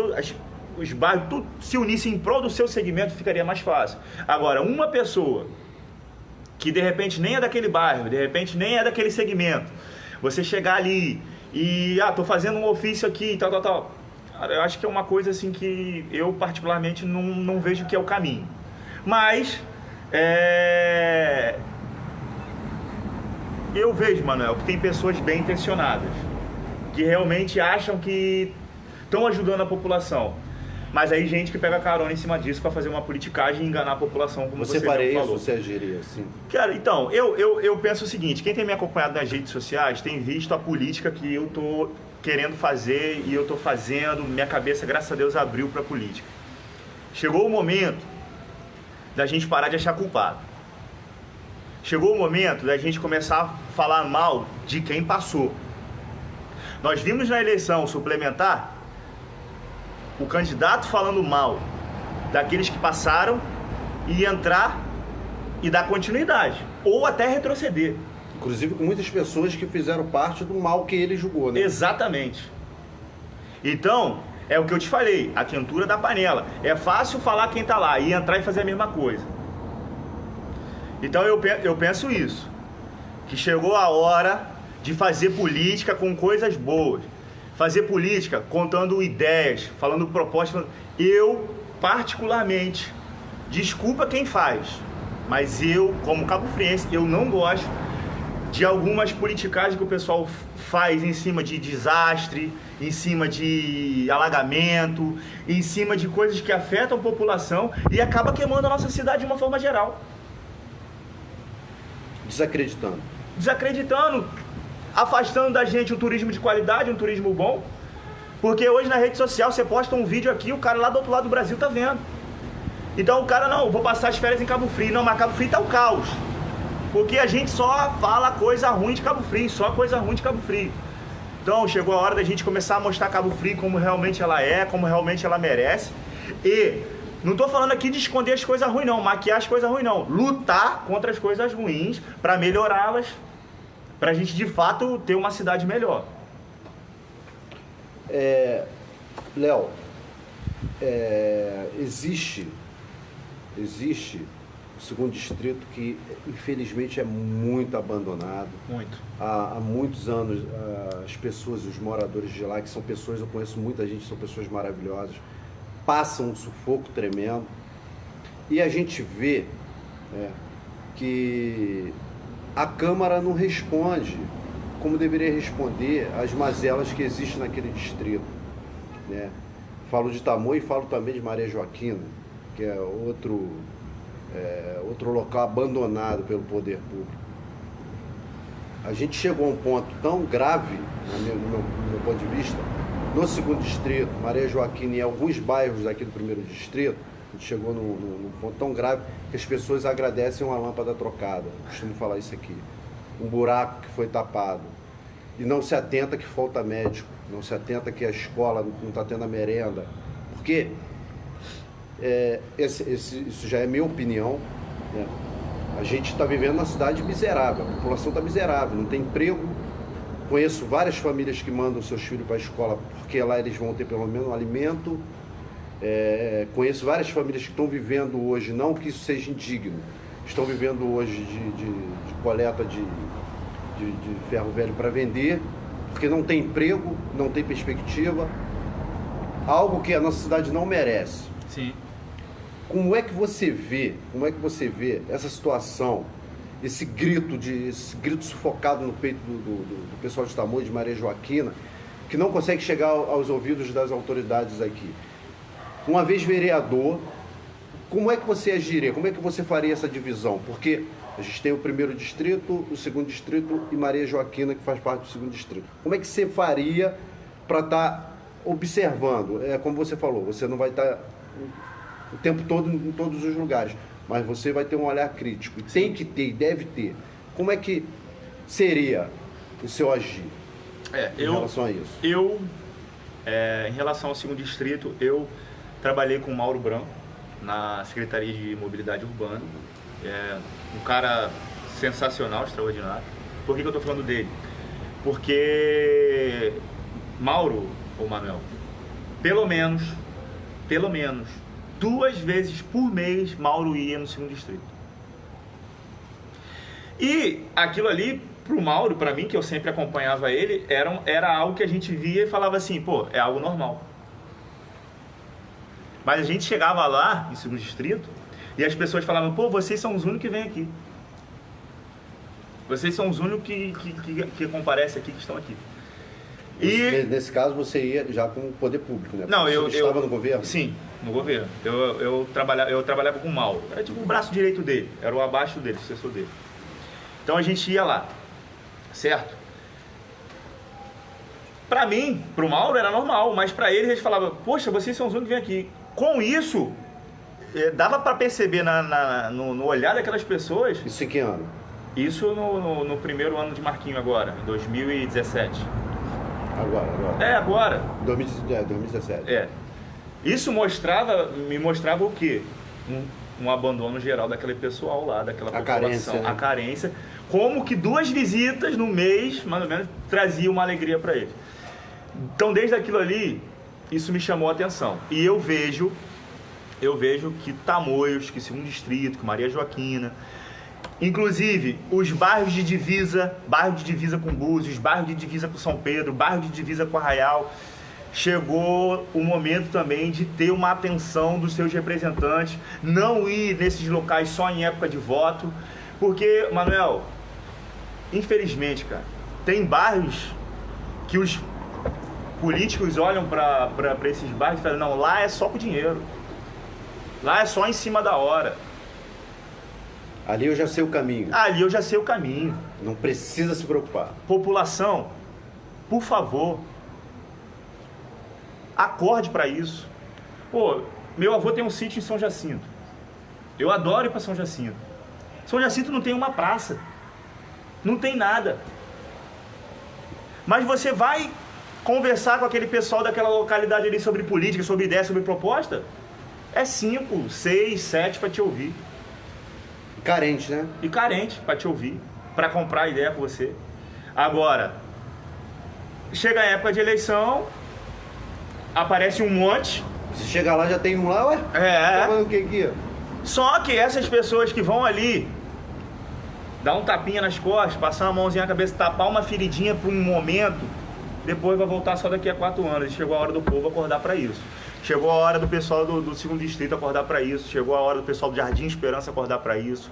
os bairros, tudo se unissem em prol do seu segmento, ficaria mais fácil. Agora, uma pessoa que de repente nem é daquele bairro, de repente nem é daquele segmento, você chegar ali e, tô fazendo um ofício aqui e tal. Eu acho que é uma coisa assim que eu particularmente não vejo que é o caminho. Mas, eu vejo, Manuel, que tem pessoas bem intencionadas, que realmente acham que estão ajudando a população. Mas aí gente que pega carona em cima disso para fazer uma politicagem e enganar a população, como você faria falou. isso? Você agiria assim? Cara, então, eu penso o seguinte, quem tem me acompanhado nas redes sociais tem visto a política que eu tô querendo fazer e eu tô fazendo, minha cabeça, graças a Deus, abriu para política. Chegou o momento da gente parar de achar culpado. Chegou o momento da gente começar a falar mal de quem passou. Nós vimos na eleição suplementar o candidato falando mal daqueles que passaram e entrar e dar continuidade, ou até retroceder. Inclusive com muitas pessoas que fizeram parte do mal que ele julgou, né? Exatamente. Então, é o que eu te falei, a quentura da panela. É fácil falar quem tá lá e entrar e fazer a mesma coisa. Então eu penso isso, que chegou a hora de fazer política com coisas boas. Fazer política contando ideias, falando propostas. Eu, particularmente, desculpa quem faz, mas eu, como cabofriense, eu não gosto de algumas politicagens que o pessoal faz em cima de desastre, em cima de alagamento, em cima de coisas que afetam a população e acaba queimando a nossa cidade de uma forma geral. Desacreditando, afastando da gente um turismo de qualidade, um turismo bom. Porque hoje na rede social você posta um vídeo aqui, o cara lá do outro lado do Brasil tá vendo. Então o cara, não, vou passar as férias em Cabo Frio. Não, mas Cabo Frio tá o caos. Porque a gente só fala coisa ruim de Cabo Frio, só coisa ruim de Cabo Frio. Então chegou a hora da gente começar a mostrar Cabo Frio como realmente ela é, como realmente ela merece. E não tô falando aqui de esconder as coisas ruins não, maquiar as coisas ruins não. Lutar contra as coisas ruins para melhorá-las, pra gente de fato ter uma cidade melhor. Léo, existe o segundo distrito que infelizmente é muito abandonado. Muito. Há muitos anos as pessoas, os moradores de lá, que são pessoas, eu conheço muita gente, são pessoas maravilhosas, passam um sufoco tremendo. E a gente vê que a Câmara não responde como deveria responder às mazelas que existem naquele distrito, né? Falo de Tamoio e falo também de Maria Joaquina, que é outro local abandonado pelo poder público. A gente chegou a um ponto tão grave, no meu ponto de vista, no segundo distrito, Maria Joaquina e alguns bairros aqui do primeiro distrito, a gente chegou num ponto tão grave que as pessoas agradecem uma lâmpada trocada. Eu costumo falar isso aqui. Um buraco que foi tapado. E não se atenta que falta médico, não se atenta que a escola não está tendo a merenda. Porque isso já é minha opinião, né? A gente está vivendo numa cidade miserável, a população está miserável, não tem emprego. Conheço várias famílias que mandam seus filhos para a escola porque lá eles vão ter pelo menos um alimento. Conheço várias famílias que estão vivendo hoje, não que isso seja indigno, estão vivendo hoje de coleta de ferro velho para vender, porque não tem emprego, não tem perspectiva, algo que a nossa cidade não merece. Sim. Como é que você vê essa situação, esse grito sufocado no peito do pessoal de Tamoio, de Maria Joaquina, que não consegue chegar aos ouvidos das autoridades aqui? Uma vez vereador, como é que você agiria? Como é que você faria essa divisão? Porque a gente tem o primeiro distrito, o segundo distrito e Maria Joaquina, que faz parte do segundo distrito. Como é que você faria para estar observando? Como você falou, você não vai estar o tempo todo em todos os lugares, mas você vai ter um olhar crítico. E tem que ter, e deve ter. Como é que seria o seu agir em relação a isso? Em relação ao segundo distrito, eu trabalhei com o Mauro Branco na Secretaria de Mobilidade Urbana. Um cara sensacional, extraordinário. Por que eu estou falando dele? Porque Mauro, ou Manuel, pelo menos 2 vezes por mês Mauro ia no segundo distrito. E aquilo ali, pro Mauro, para mim, que eu sempre acompanhava ele, era algo que a gente via e falava assim, pô, é algo normal. Mas a gente chegava lá, em segundo distrito, e as pessoas falavam, pô, vocês são os únicos que vêm aqui. Vocês são os únicos que comparecem aqui, que estão aqui. E nesse caso você ia já com o poder público, né? Não, eu estava no governo? Sim, no governo. Eu trabalhava com o Mauro. Era tipo o braço direito dele, era o abaixo dele, o sucessor dele. Então a gente ia lá, certo? Pra mim, pro Mauro era normal, mas pra ele eles falavam, poxa, vocês são os únicos que vêm aqui. Com isso, dava pra perceber no olhar daquelas pessoas... Isso em que ano? Isso no primeiro ano de Marquinho agora, em 2017. Agora. Agora. 2017. Isso me mostrava o quê? Um abandono geral daquele pessoal lá, daquela população. Carência, né? A carência. Como que 2 visitas no mês, mais ou menos, trazia uma alegria para eles. Então, desde aquilo ali, isso me chamou a atenção. E eu vejo que Tamoios, que segundo distrito, que Maria Joaquina, inclusive os bairros de divisa com Búzios, bairro de divisa com São Pedro, bairro de divisa com Arraial, chegou o momento também de ter uma atenção dos seus representantes, não ir nesses locais só em época de voto, porque, Manuel, infelizmente, cara, tem bairros que os políticos olham para esses bairros e falam, não, lá é só com dinheiro, lá é só em cima da hora. Ali eu já sei o caminho. Não precisa se preocupar. População, por favor, acorde para isso. Pô, meu avô tem um sítio em São Jacinto. Eu adoro ir para São Jacinto. São Jacinto não tem uma praça. Não tem nada. Mas você vai conversar com aquele pessoal daquela localidade ali sobre política, sobre ideia, sobre proposta? É 5, 6, 7 para te ouvir. Carente, né? E carente para te ouvir, para comprar ideia com você. Agora, chega a época de eleição, aparece um monte. Se chegar lá já tem um lá, ué? Tá fazendo o que aqui? Só que essas pessoas que vão ali dar um tapinha nas costas, passar uma mãozinha na cabeça, tapar uma feridinha por um momento, depois vai voltar só daqui a 4 anos. E chegou a hora do povo acordar para isso. Chegou a hora do pessoal do 2º Distrito acordar para isso. Chegou a hora do pessoal do Jardim Esperança acordar para isso.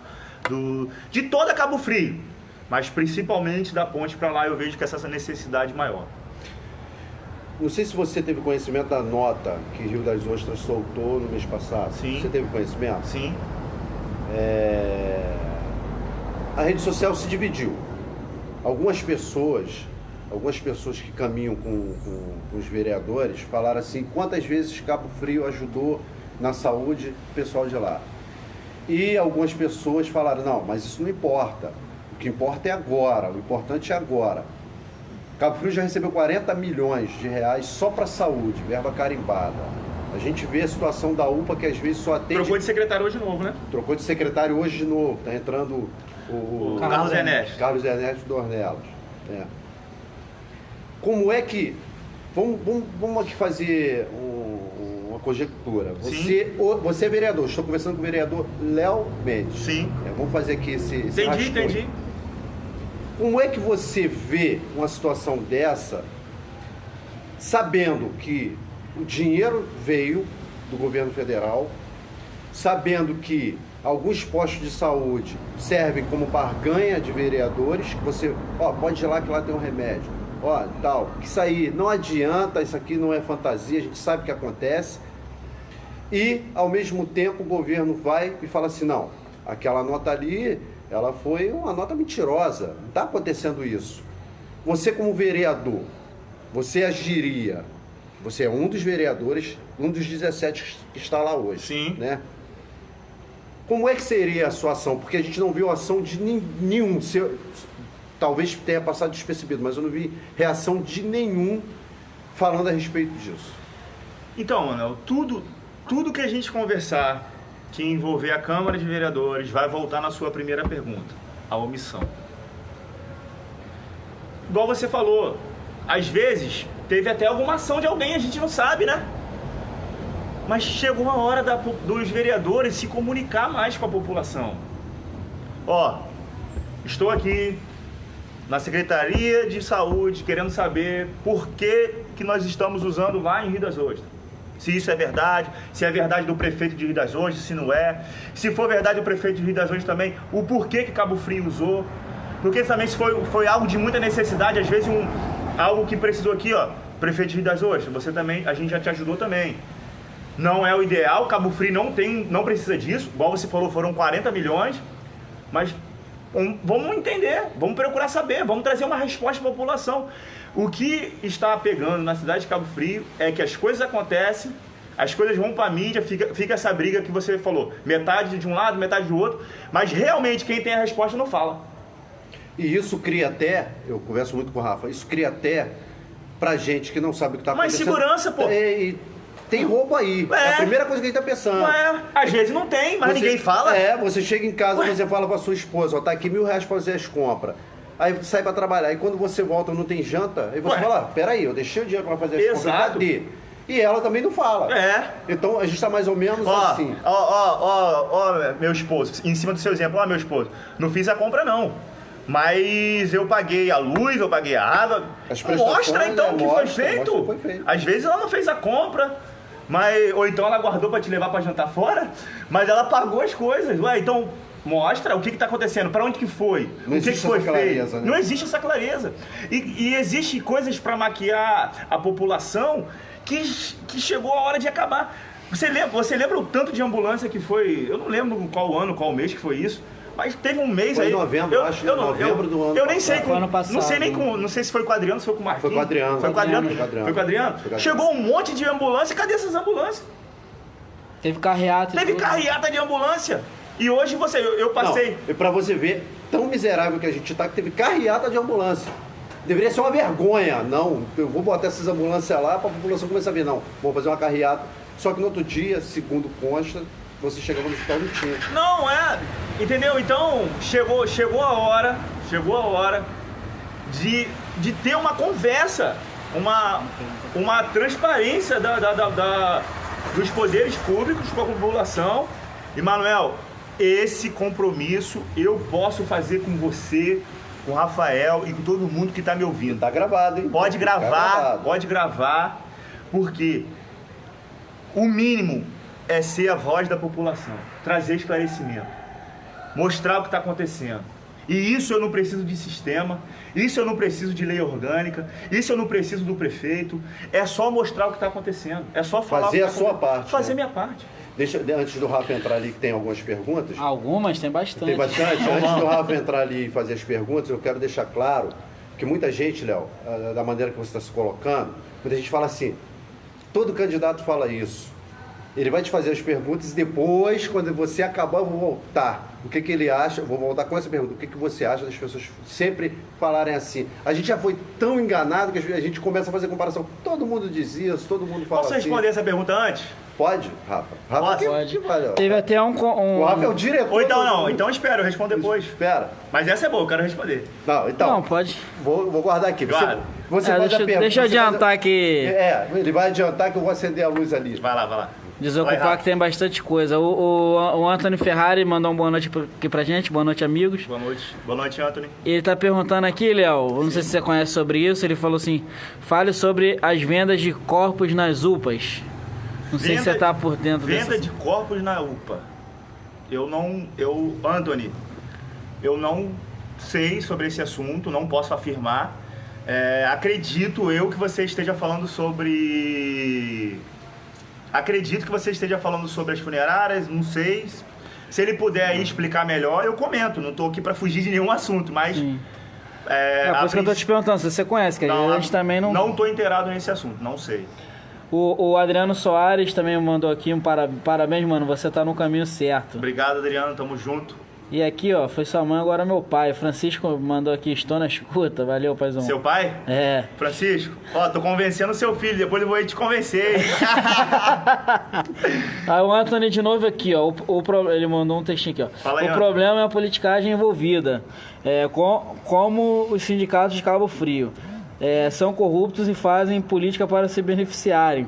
De toda Cabo Frio, mas principalmente da ponte para lá eu vejo que essa necessidade maior. Não sei se você teve conhecimento da nota que Rio das Ostras soltou no mês passado. Sim. Você teve conhecimento? Sim. A rede social se dividiu. Algumas pessoas que caminham com os vereadores falaram assim, quantas vezes Cabo Frio ajudou na saúde o pessoal de lá. E algumas pessoas falaram, não, mas isso não importa. O que importa é agora, o importante é agora. Cabo Frio já recebeu 40 milhões de reais só para saúde, verba carimbada. A gente vê a situação da UPA que às vezes só atende... Trocou de secretário hoje de novo, né? Trocou de secretário hoje de novo. Tá entrando o Carlos Ernesto. Carlos Ernesto Dornelas. Como é que... Vamos aqui fazer uma conjectura. Você é vereador. Estou conversando com o vereador Léo Mendes. Sim. Vamos fazer aqui esse Entendi. Como é que você vê uma situação dessa, sabendo que o dinheiro veio do governo federal, sabendo que alguns postos de saúde servem como barganha de vereadores, que você, pode ir lá que lá tem um remédio, tal, que isso aí não adianta, isso aqui não é fantasia, a gente sabe o que acontece, e ao mesmo tempo o governo vai e fala assim, não, aquela nota ali, ela foi uma nota mentirosa, não está acontecendo isso. Você como vereador, você agiria, você é um dos vereadores, um dos 17 que está lá hoje. Sim. Né? Como é que seria a sua ação? Porque a gente não viu ação de nenhum, talvez tenha passado despercebido, mas eu não vi reação de nenhum falando a respeito disso. Então, Manuel, tudo que a gente conversar que envolver a Câmara de Vereadores vai voltar na sua primeira pergunta, a omissão. Igual você falou, às vezes teve até alguma ação de alguém, a gente não sabe, né? Mas chegou a hora dos vereadores se comunicar mais com a população. Estou aqui na Secretaria de Saúde querendo saber por que nós estamos usando lá em Rio das Ostras. Se isso é verdade, se é verdade do prefeito de Rio das Ostras, se não é. Se for verdade do prefeito de Rio das Ostras também, o porquê que Cabo Frio usou. Porque também se foi algo de muita necessidade, às vezes algo que precisou aqui, prefeito de Rio das Ostras, você também, a gente já te ajudou também. Não é o ideal, Cabo Frio não precisa disso, igual você falou, foram 40 milhões, mas vamos entender, vamos procurar saber, vamos trazer uma resposta para a população. O que está pegando na cidade de Cabo Frio é que as coisas acontecem, as coisas vão para a mídia, fica essa briga que você falou, metade de um lado, metade do outro, mas realmente quem tem a resposta não fala. E isso cria até, eu converso muito com o Rafa, isso cria até pra gente que não sabe o que está acontecendo. Mas segurança, pô. Tem roubo aí. É a primeira coisa que a gente tá pensando. Às vezes não tem, mas ninguém fala. Você chega em casa e você fala pra sua esposa, tá aqui R$1.000 pra fazer as compras. Aí sai pra trabalhar. E quando você volta não tem janta, aí você fala, peraí, eu deixei o dinheiro pra fazer as compras, cadê? E ela também não fala. Então a gente tá mais ou menos assim. Meu esposo, em cima do seu exemplo, meu esposo, não fiz a compra não. Mas eu paguei a luz, eu paguei a água. Mostra então o que foi feito. Às vezes ela não fez a compra, ou então ela guardou para te levar para jantar fora, mas ela pagou as coisas. Então mostra o que está acontecendo, para onde que foi, o que foi feito. Não existe essa clareza. E existe coisas para maquiar a população que chegou a hora de acabar. Você lembra o tanto de ambulância que foi? Eu não lembro qual ano, qual mês que foi isso. Mas teve um mês foi aí. Em novembro, novembro do ano. Eu nem sei ano passado. Não sei se foi com o Adriano, se foi com o Marquinhos. Foi com o Adriano. Foi com o Adriano. Chegou um monte de ambulância, cadê essas ambulâncias? Teve carreata. Teve carreata de ambulância. E hoje eu passei. Não, e pra você ver, tão miserável que a gente tá, que teve carreata de ambulância. Deveria ser uma vergonha. Não, eu vou botar essas ambulâncias lá pra população começar a ver. Não, vou fazer uma carreata. Só que no outro dia, segundo consta, você chegava no hospital não tinha. Não, entendeu? Então, chegou a hora de ter uma conversa uma transparência dos poderes públicos com a população. E, Manuel, esse compromisso eu posso fazer com você, com o Rafael e com todo mundo que está me ouvindo. Tá gravado, hein? Pode gravar, porque o mínimo é ser a voz da população, trazer esclarecimento, mostrar o que está acontecendo. E isso eu não preciso de sistema, isso eu não preciso de lei orgânica, isso eu não preciso do prefeito, é só mostrar o que está acontecendo, é só falar fazer a sua parte. Fazer né? minha parte. Antes do Rafa entrar ali, que tem algumas perguntas. Algumas, tem bastante. Tem bastante. Antes do Rafa entrar ali e fazer as perguntas, eu quero deixar claro que muita gente, Léo, da maneira que você está se colocando, muita gente fala assim, todo candidato fala isso. Ele vai te fazer as perguntas e depois, quando você acabar, eu vou voltar. O que ele acha? Eu vou voltar com essa pergunta. O que você acha das pessoas sempre falarem assim? A gente já foi tão enganado que a gente começa a fazer comparação. Todo mundo diz isso, todo mundo fala Posso assim. responder essa pergunta antes? Pode, Rafa? Pode. Teve até O Rafa é o diretor. Ou então não, então espera, eu respondo depois. Espera. Mas essa é boa, eu quero responder. Não, então. Não, pode. Vou guardar aqui. Guarda. Você faz a pergunta. Deixa eu adiantar aqui. Ele vai adiantar que eu vou acender a luz ali. Vai lá. Desocupar que tem bastante coisa. O Anthony Ferrari mandou uma boa noite aqui pra gente. Boa noite, amigos. Boa noite, Anthony. Ele tá perguntando aqui, Léo, não sei se você conhece sobre isso. Ele falou assim: fale sobre as vendas de corpos nas UPAs. Não sei se você tá por dentro disso. Venda de corpos na UPA. Anthony, eu não sei sobre esse assunto, não posso afirmar. Acredito eu que você esteja falando sobre... Acredito que você esteja falando sobre as funerárias, não sei. Se ele puder aí explicar melhor, eu comento. Não tô aqui para fugir de nenhum assunto, mas... por isso que eu tô te perguntando, se você conhece, que a gente também não... Não tô inteirado nesse assunto, não sei. O Adriano Soares também mandou aqui um parabéns, mano, você tá no caminho certo. Obrigado, Adriano, tamo junto. E aqui, ó, foi sua mãe, agora meu pai. Francisco mandou aqui, estou na escuta. Valeu, paizão. Seu pai? É. Francisco, ó, tô convencendo seu filho, depois eu vou aí te convencer, hein? Aí o Anthony de novo aqui, ó. Ele mandou um textinho aqui, ó. Fala aí, o problema é a politicagem envolvida. Como os sindicatos de Cabo Frio. São corruptos e fazem política para se beneficiarem.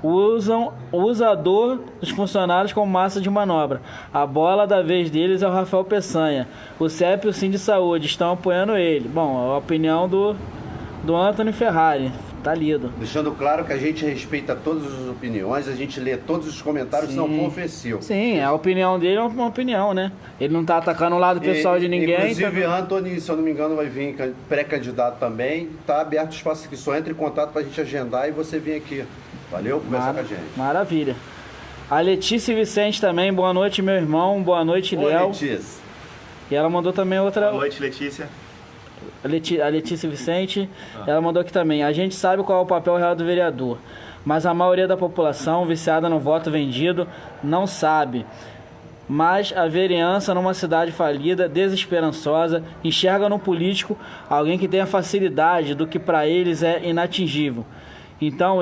Usa a dor dos funcionários como massa de manobra. A bola da vez deles é o Rafael Peçanha. O CEP e o Sim de Saúde estão apoiando ele. Bom, a opinião do Anthony Ferrari. Tá lido. Deixando claro que a gente respeita todas as opiniões, a gente lê todos os comentários, se não for ofensivo. Sim, a opinião dele é uma opinião, né? Ele não tá atacando o lado pessoal de ninguém. Inclusive, Anthony, se eu não me engano, vai vir pré-candidato também. Tá aberto o espaço aqui, só entre em contato pra gente agendar e você vir aqui. Valeu? Conversar com a gente. Maravilha. A Letícia Vicente também, boa noite, meu irmão. Boa noite, Léo. Letícia. E ela mandou também outra... Boa noite, Letícia. A Letícia Vicente, ela mandou aqui também. A gente sabe qual é o papel real do vereador, mas a maioria da população viciada no voto vendido não sabe. Mas a vereança numa cidade falida, desesperançosa, enxerga no político alguém que tenha facilidade do que para eles é inatingível. Então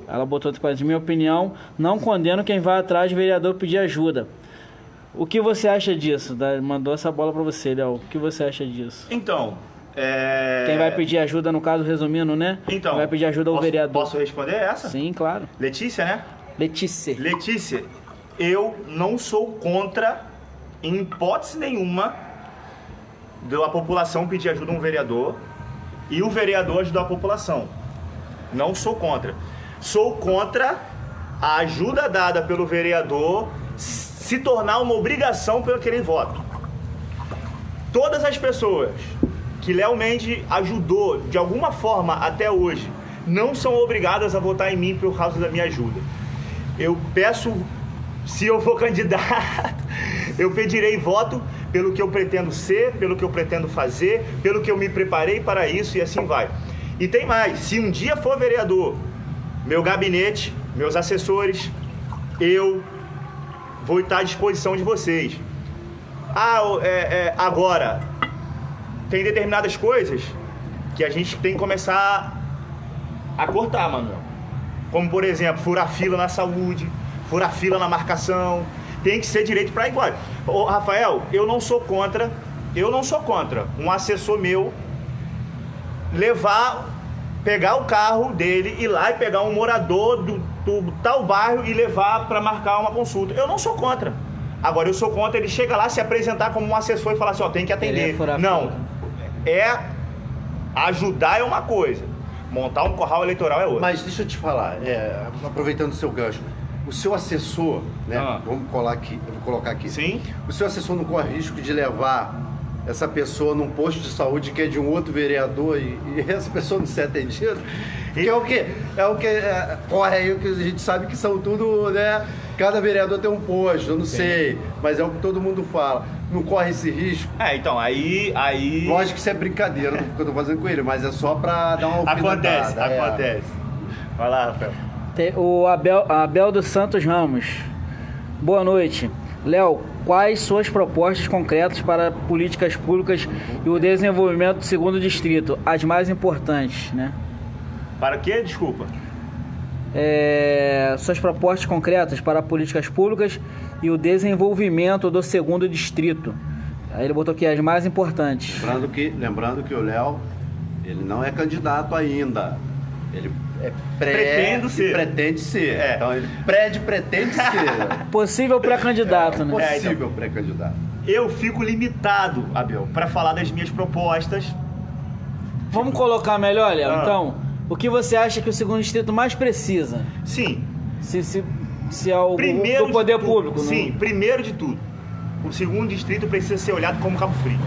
ela botou depois de minha opinião, não condeno quem vai atrás de vereador pedir ajuda. O que você acha disso? Mandou essa bola para você, Léo. O que você acha disso? Então, quem vai pedir ajuda, no caso, resumindo, né? Então, vai pedir ajuda ao vereador. Posso responder essa? Sim, claro. Letícia, né? Letícia, eu não sou contra, em hipótese nenhuma, a população pedir ajuda a um vereador e o vereador ajudar a população. Não sou contra. Sou contra a ajuda dada pelo vereador se tornar uma obrigação pelo aquele voto. Todas as pessoas que Léo Mendes ajudou de alguma forma até hoje não são obrigadas a votar em mim por causa da minha ajuda. Eu peço, se eu for candidato, eu pedirei voto pelo que eu pretendo ser, pelo que eu pretendo fazer, pelo que eu me preparei para isso e assim vai. E tem mais, se um dia for vereador, meu gabinete, meus assessores, eu vou estar à disposição de vocês. Agora, tem determinadas coisas que a gente tem que começar a cortar, Manuel. Como, por exemplo, furar fila na saúde, furar fila na marcação. Tem que ser direito para igual. Ô, Rafael, eu não sou contra um assessor meu levar pegar o carro dele, ir lá e pegar um morador do tal bairro e levar para marcar uma consulta. Eu não sou contra. Agora, eu sou contra ele chegar lá, se apresentar como um assessor e falar assim, ó, tem que atender. Não, ajudar é uma coisa, montar um curral eleitoral é outra. Mas deixa eu te falar, aproveitando o seu gancho, o seu assessor, né, vou colocar aqui. Sim. O seu assessor não corre risco de levar essa pessoa num posto de saúde que é de um outro vereador e essa pessoa não ser atendida? Que é o que corre aí, que a gente sabe que são tudo, né? Cada vereador tem um posto, eu não sei, mas é o que todo mundo fala. Não corre esse risco? Então, aí... Lógico que isso é brincadeira, não que eu tô fazendo com ele, mas é só pra dar uma alfinetada. Acontece. Vai lá, Rafael. O Abel dos Santos Ramos. Boa noite. Léo, quais suas propostas concretas para políticas públicas e o desenvolvimento do segundo distrito? As mais importantes, né? Para quê? Desculpa. Suas propostas concretas para políticas públicas e o desenvolvimento do segundo distrito. Aí ele botou aqui as mais importantes. Lembrando que o Léo, ele não é candidato ainda. Ele pretende ser. Então ele pretende ser. Possível pré-candidato, né? Possível pré-candidato. Eu fico limitado, Abel, para falar das minhas propostas. Vamos colocar melhor, Léo, então? O que você acha que o segundo distrito mais precisa? Sim. Se é o do poder público, né? Sim, primeiro de tudo, o segundo distrito precisa ser olhado como Cabo Frio.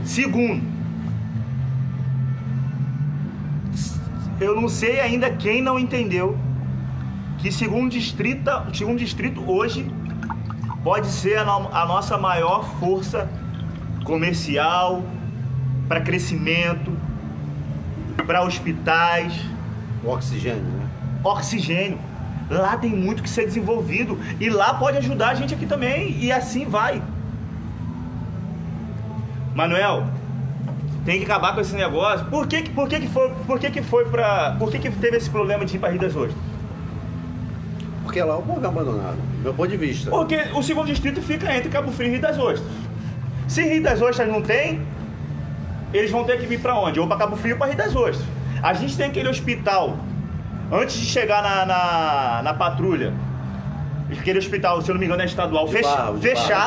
Segundo, eu não sei ainda quem não entendeu que segundo distrito hoje pode ser a nossa maior força comercial, para crescimento, para hospitais. O oxigênio, né? Oxigênio. Lá tem muito que ser desenvolvido e lá pode ajudar a gente aqui também e assim vai. Manuel, tem que acabar com esse negócio. Por que teve esse problema de ir para Rio das Ostras? Porque lá é um povo abandonado, do meu ponto de vista. Porque o segundo distrito fica entre Cabo Frio e Rio das Ostras. Se Rio das Ostras não tem, eles vão ter que vir para onde? Ou para Cabo Frio ou para Rio das Ostras. A gente tem aquele hospital, antes de chegar na patrulha, aquele hospital, se eu não me engano, é estadual, fechado.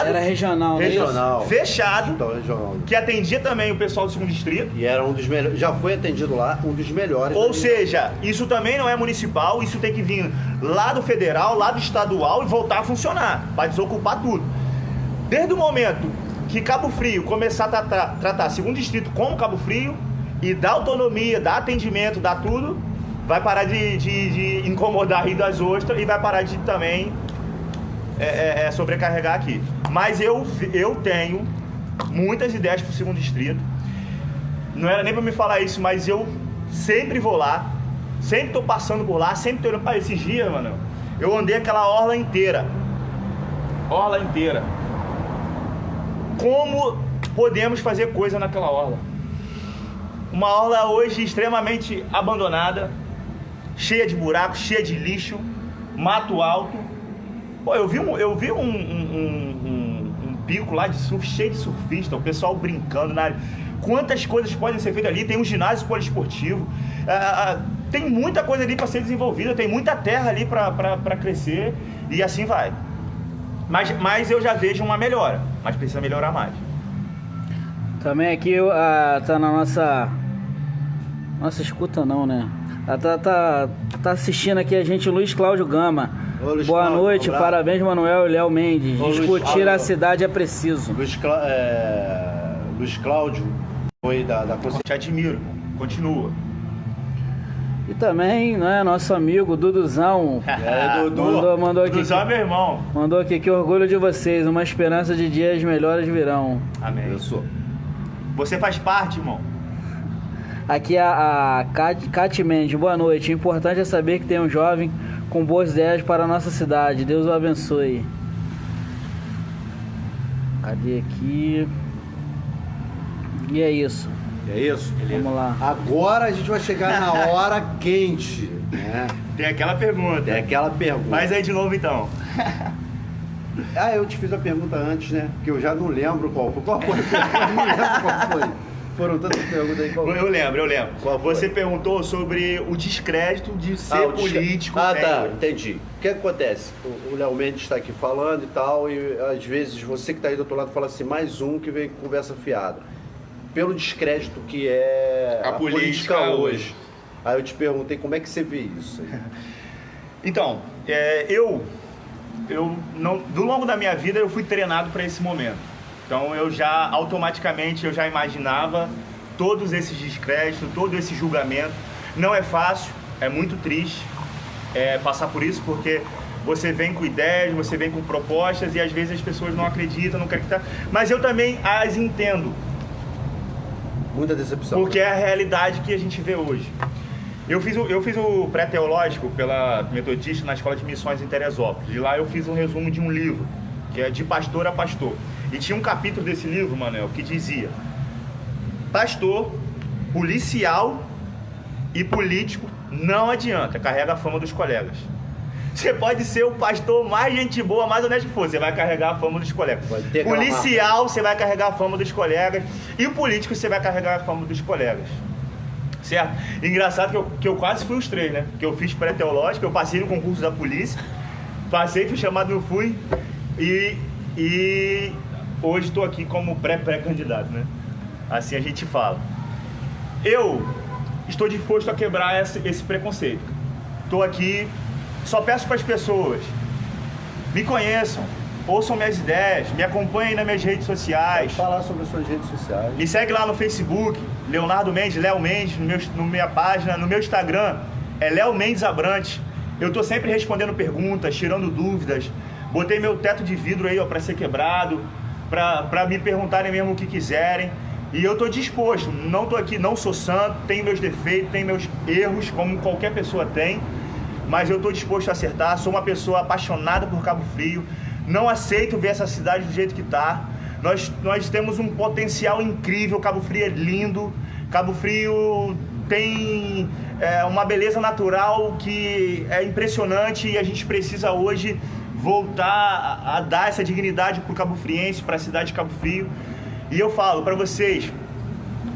Era regional, né? Fechado, regional, que atendia também o pessoal do segundo distrito. E era um dos melhores, já foi atendido lá, um dos melhores. Ou seja, isso também não é municipal, isso tem que vir lá do federal, lá do estadual e voltar a funcionar, para desocupar tudo. Desde o momento que Cabo Frio começar a tratar segundo distrito como Cabo Frio e dar autonomia, dar atendimento, dar tudo, vai parar de incomodar Rio das Ostras e vai parar de também sobrecarregar aqui. Mas eu tenho muitas ideias para o segundo distrito. Não era nem para me falar isso, mas eu sempre vou lá, sempre estou passando por lá, sempre estou olhando para esses dias, mano. Eu andei aquela orla inteira. Como podemos fazer coisa naquela orla? Uma orla hoje extremamente abandonada, cheia de buracos, cheia de lixo, mato alto. Pô, eu vi um pico lá de surf, cheio de surfista, o pessoal brincando na área. Quantas coisas podem ser feitas ali? Tem um ginásio poliesportivo, tem muita coisa ali para ser desenvolvida, tem muita terra ali para crescer e assim vai. Mas eu já vejo uma melhora, mas precisa melhorar mais. Também aqui tá na nossa escuta não, né? Tá assistindo aqui a gente o Luiz Cláudio Gama. Ô, Luiz Boa Cláudio, noite, parabéns Manuel e Léo Mendes. Discutir a cidade é preciso. Luiz Cláudio foi da Consciência. Te admiro, continua. E também, né, nosso amigo Duduzão. Dudu. Mandou aqui. Duduzão é meu irmão. Mandou aqui, que orgulho de vocês, uma esperança de dias melhores virão. Amém. Eu sou. Você faz parte, irmão. Aqui a Cati Mendes, boa noite. O importante é saber que tem um jovem com boas ideias para a nossa cidade. Deus o abençoe. Cadê aqui? E é isso. É isso? Vamos lá. Agora a gente vai chegar na hora quente, né? Tem aquela pergunta. Faz aí de novo então. Eu te fiz a pergunta antes, né? Que eu já não lembro qual foi. Eu não lembro qual foi. Foram tantas perguntas aí. Eu lembro. Qual foi? Você perguntou sobre o descrédito de ser político. Tá, entendi. O que acontece? O Léo Mendes está aqui falando e tal, e às vezes você que está aí do outro lado fala assim, mais um que vem com conversa fiada. Pelo descrédito que é a política hoje. Aí eu te perguntei como é que você vê isso aí. Então, do longo da minha vida eu fui treinado para esse momento. Então eu já automaticamente eu já imaginava todos esses descréditos, todo esse julgamento. Não é fácil, é muito triste passar por isso, porque você vem com ideias, você vem com propostas e às vezes as pessoas não acreditam, não querem acreditar. Mas eu também as entendo. Muita decepção. Porque é a realidade que a gente vê hoje. Eu fiz o pré-teológico pela Metodista na Escola de Missões em Teresópolis. E lá eu fiz um resumo de um livro, que é De Pastor a Pastor. E tinha um capítulo desse livro, Manuel, que dizia: pastor, policial e político não adianta, carrega a fama dos colegas. Você pode ser o pastor mais gente boa, mais honesto que for, você vai carregar a fama dos colegas. Policial, você vai carregar a fama dos colegas. E o político, você vai carregar a fama dos colegas. Certo? Engraçado que eu quase fui os três, né? Que eu fiz pré-teológico, eu passei no concurso da polícia, passei, fui chamado, não fui, e hoje estou aqui como pré-candidato, né? Assim a gente fala. Eu estou disposto a quebrar esse preconceito. Estou aqui, só peço para as pessoas, me conheçam, ouçam minhas ideias, me acompanhem nas minhas redes sociais. Pode falar sobre as suas redes sociais. Me segue lá no Facebook, Leonardo Mendes, Léo Mendes, na minha página, no meu Instagram, é Léo Mendes Abrantes. Eu estou sempre respondendo perguntas, tirando dúvidas. Botei meu teto de vidro aí, ó, para ser quebrado, para me perguntarem mesmo o que quiserem. E eu estou disposto, não estou aqui, não sou santo, tenho meus defeitos, tenho meus erros, como qualquer pessoa tem. Mas eu estou disposto a acertar, sou uma pessoa apaixonada por Cabo Frio. Não aceito ver essa cidade do jeito que está. Nós temos um potencial incrível. Cabo Frio é lindo. Cabo Frio tem uma beleza natural que é impressionante e a gente precisa hoje voltar a dar essa dignidade para o Cabo Friense, para a cidade de Cabo Frio. E eu falo para vocês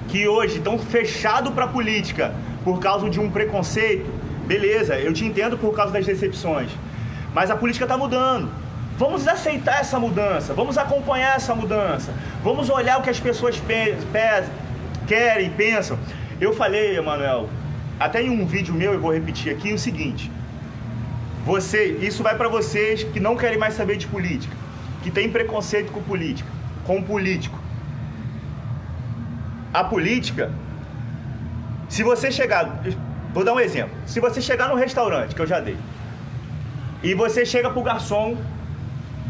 que hoje estão fechados para a política por causa de um preconceito. Beleza, eu te entendo por causa das decepções. Mas a política está mudando. Vamos aceitar essa mudança, vamos acompanhar essa mudança, vamos olhar o que as pessoas querem, pensam. Eu falei, Emanuel, até em um vídeo meu, eu vou repetir aqui, o seguinte: isso vai para vocês que não querem mais saber de política, que tem preconceito com política, com político. A política, se você chegar, vou dar um exemplo, se você chegar no restaurante, que eu já dei, e você chega pro garçom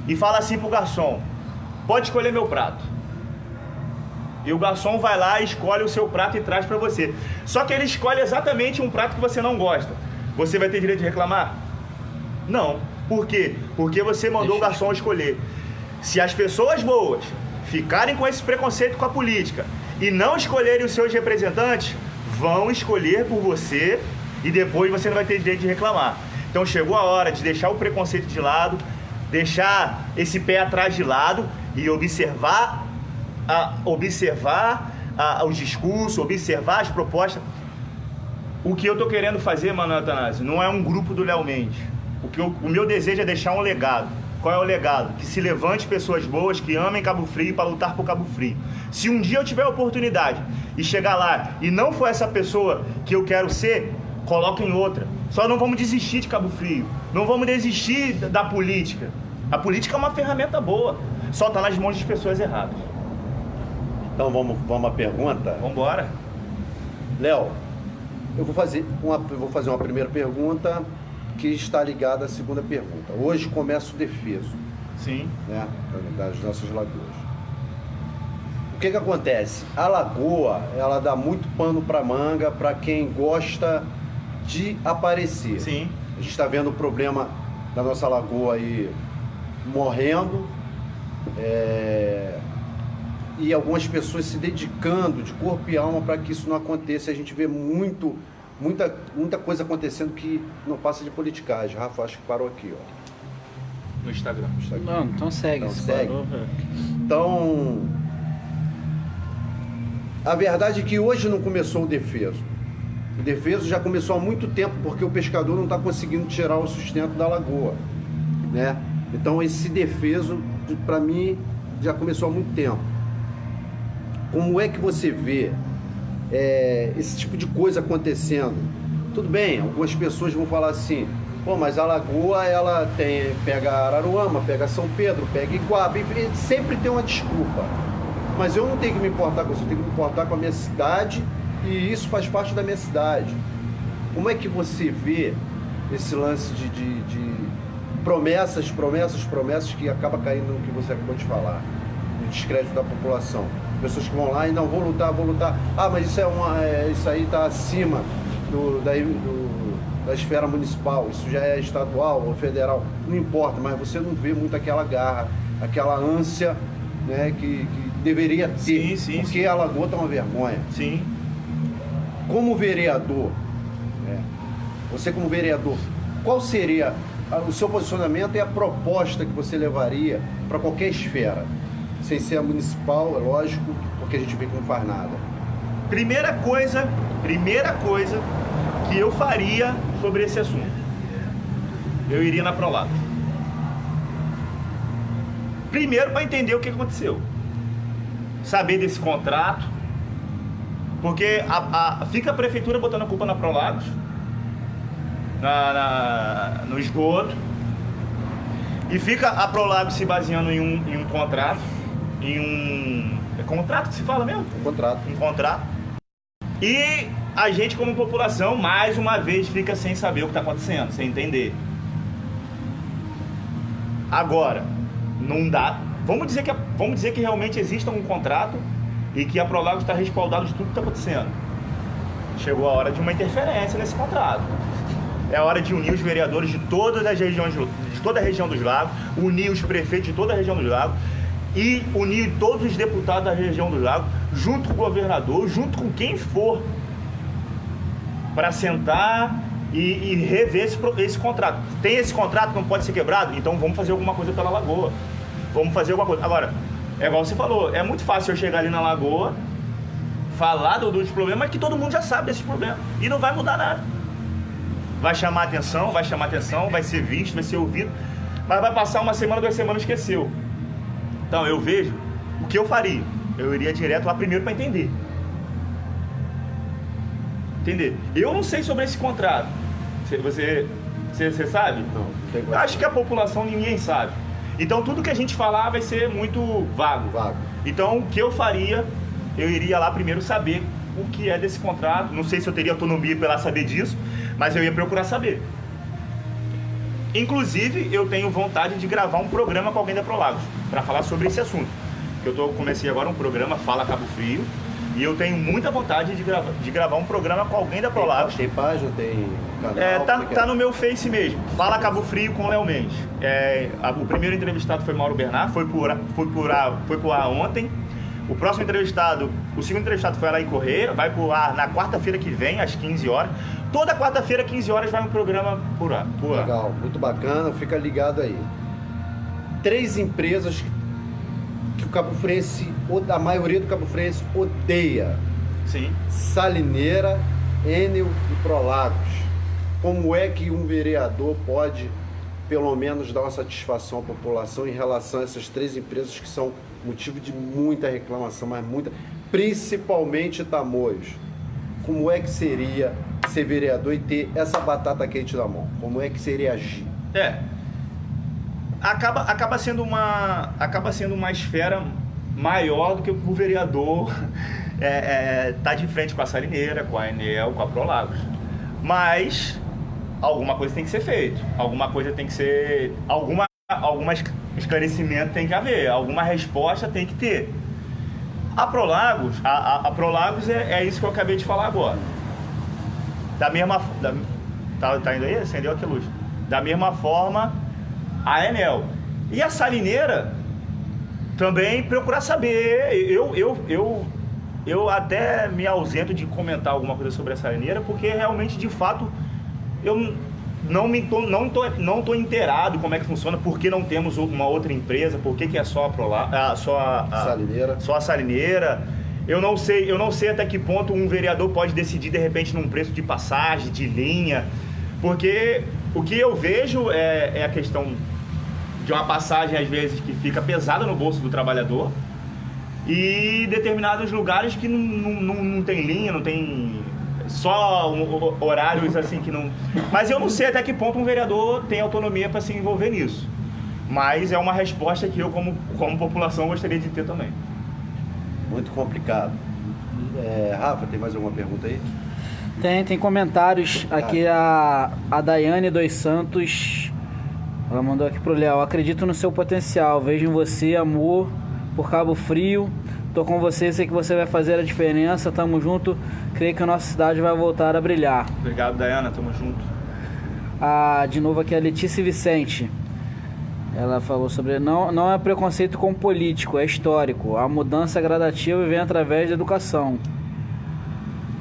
e fala assim pro garçom: pode escolher meu prato. E o garçom vai lá, escolhe o seu prato e traz pra você. Só que ele escolhe exatamente um prato que você não gosta. Você vai ter direito de reclamar? Não. Por quê? Porque você mandou o garçom escolher. Se as pessoas boas ficarem com esse preconceito com a política e não escolherem os seus representantes, vão escolher por você e depois você não vai ter direito de reclamar. Então chegou a hora de deixar o preconceito de lado, deixar esse pé atrás de lado e observar os discursos, observar as propostas. O que eu estou querendo fazer, Manuel Atanásio, não é um grupo do Léo Mendes. O meu desejo é deixar um legado. Qual é o legado? Que se levante pessoas boas, que amem Cabo Frio para lutar por Cabo Frio. Se um dia eu tiver a oportunidade e chegar lá e não for essa pessoa que eu quero ser, coloquem outra. Só não vamos desistir de Cabo Frio. Não vamos desistir da política. A política é uma ferramenta boa, só está nas mãos das pessoas erradas. Então vamos à pergunta? Vamos embora. Léo, eu vou fazer uma primeira pergunta que está ligada à segunda pergunta. Hoje começa o defeso. Sim. Né, das nossas lagoas. O que acontece? A lagoa, ela dá muito pano para manga para quem gosta de aparecer. Sim. A gente está vendo o problema da nossa lagoa aí morrendo, e algumas pessoas se dedicando de corpo e alma para que isso não aconteça. A gente vê muita coisa acontecendo que não passa de politicagem. Rafa, acho que parou aqui, ó. No Instagram. Não, então segue. Então, segue. Parou, Então, A verdade é que hoje não começou o defeso. O defeso já começou há muito tempo, porque o pescador não está conseguindo tirar o sustento da lagoa, né? Então esse defeso, para mim, já começou há muito tempo. Como é que você vê esse tipo de coisa acontecendo? Tudo bem, algumas pessoas vão falar assim, pô, mas a lagoa, ela pega Araruama, pega São Pedro, pega Iguaba, sempre tem uma desculpa. Mas eu não tenho que me importar com isso, eu tenho que me importar com a minha cidade, e isso faz parte da minha cidade. Como é que você vê esse lance de promessas que acaba caindo no que você acabou de falar, no descrédito da população? Pessoas que vão lá e não, vou lutar. Ah, mas isso aí está acima da esfera municipal, isso já é estadual ou federal, não importa, mas você não vê muito aquela garra, aquela ânsia, né, que deveria ter, porque a lagoa está uma vergonha. Sim. Como vereador, você como vereador, qual seria o seu posicionamento e a proposta que você levaria para qualquer esfera? Sem ser a municipal, é lógico, porque a gente vê que não faz nada. Primeira coisa que eu faria sobre esse assunto, eu iria na Prolabos. Primeiro, para entender o que aconteceu, saber desse contrato, porque fica a prefeitura botando a culpa na Prolabos, no esgoto, e fica a Prolabos se baseando em um contrato, é contrato que se fala mesmo? Um contrato. E a gente, como população, mais uma vez fica sem saber o que está acontecendo, sem entender. Agora, não dá. Vamos dizer que realmente exista um contrato e que a Prolagos está respaldado de tudo que está acontecendo. Chegou a hora de uma interferência nesse contrato. É a hora de unir os vereadores de todas as regiões, de toda a região dos lagos, unir os prefeitos de toda a região dos lagos e unir todos os deputados da região dos lagos, junto com o governador, junto com quem for, para sentar e rever esse contrato. Tem esse contrato que não pode ser quebrado? Então vamos fazer alguma coisa pela lagoa. Vamos fazer alguma coisa. Agora, é igual você falou, é muito fácil eu chegar ali na lagoa, falar dos problemas, que todo mundo já sabe desses problemas. E não vai mudar nada. Vai chamar atenção, vai ser visto, vai ser ouvido, mas vai passar uma semana, 2 semanas, esqueceu. Então eu vejo o que eu faria. Eu iria direto lá primeiro para entender. Eu não sei sobre esse contrato. Você sabe? Não. Acho que a população ninguém sabe. Então tudo que a gente falar vai ser muito vago. Então o que eu faria, eu iria lá primeiro saber o que é desse contrato. Não sei se eu teria autonomia para saber disso, mas eu ia procurar saber. Inclusive, eu tenho vontade de gravar um programa com alguém da Prolagos para falar sobre esse assunto. Comecei agora um programa, Fala Cabo Frio, e eu tenho muita vontade de gravar um programa com alguém da Prolagos. Tem página, tem canal? Tá no meu Face mesmo, Fala Cabo Frio com Léo Mendes. O primeiro entrevistado foi Mauro Bernard, foi por ar ontem. O próximo entrevistado, o segundo entrevistado foi Alain Correia, vai pro ar na quarta-feira que vem, às 15 horas. Toda quarta-feira, 15 horas, vai um programa por ar. Legal, muito bacana, fica ligado aí. 3 empresas que o Cabo Friense, a maioria do Cabo Friense odeia. Sim. Salineira, Enel e Prolagos. Como é que um vereador pode, pelo menos, dar uma satisfação à população em relação a essas 3 empresas que são motivo de muita reclamação, mas muita, principalmente Tamoios? Como é que seria ser vereador e ter essa batata quente na mão? Como é que seria agir? Acaba sendo uma esfera maior do que o vereador tá de frente com a Salineira, com a Enel, com a Prolagos. Mas alguma coisa tem que ser feita, alguma coisa tem que ser, algum esclarecimento tem que haver, alguma resposta tem que ter. A Prolagos, a Prolagos é isso que eu acabei de falar agora. Tá indo aí? Acendeu aqui a luz. Da mesma forma, a Enel. E a Salineira também procurar saber. Eu até me ausento de comentar alguma coisa sobre a Salineira, porque realmente, de fato, eu não tô inteirado como é que funciona, por que não temos uma outra empresa, por que é só a Salineira. Eu não sei até que ponto um vereador pode decidir, de repente, num preço de passagem, de linha, porque o que eu vejo é a questão de uma passagem, às vezes, que fica pesada no bolso do trabalhador, e determinados lugares que não tem linha, não tem só horários assim que não... Mas eu não sei até que ponto um vereador tem autonomia para se envolver nisso. Mas é uma resposta que eu, como população, gostaria de ter também. Muito complicado. Rafa, tem mais alguma pergunta aí? Tem comentários aqui. A Daiane dos Santos, ela mandou aqui pro Léo: acredito no seu potencial, vejo em você amor por Cabo Frio, tô com você, sei que você vai fazer a diferença, tamo junto, creio que a nossa cidade vai voltar a brilhar. Obrigado, Daiana, tamo junto. De novo aqui a Letícia Vicente, ela falou sobre não é preconceito com político, é histórico, a mudança gradativa vem através da educação.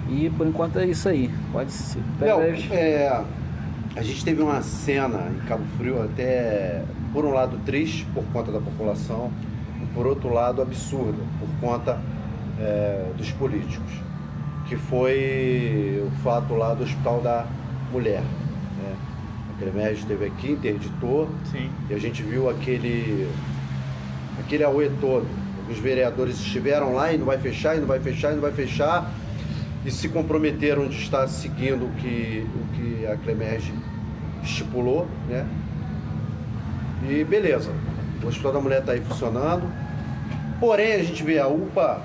E por enquanto é isso aí. Pode ser. A gente teve uma cena em Cabo Frio até, por um lado, triste por conta da população, e por outro lado, absurda por conta dos políticos, que foi o fato lá do Hospital da Mulher. Né? A Cremerge esteve aqui, interditou. Sim. E a gente viu aquele auê todo. Os vereadores estiveram lá e não vai fechar, e não vai fechar, e não vai fechar. E se comprometeram de estar seguindo o que a Cremerge estipulou, né? E beleza, o Hospital da Mulher está aí funcionando. Porém, a gente vê a UPA,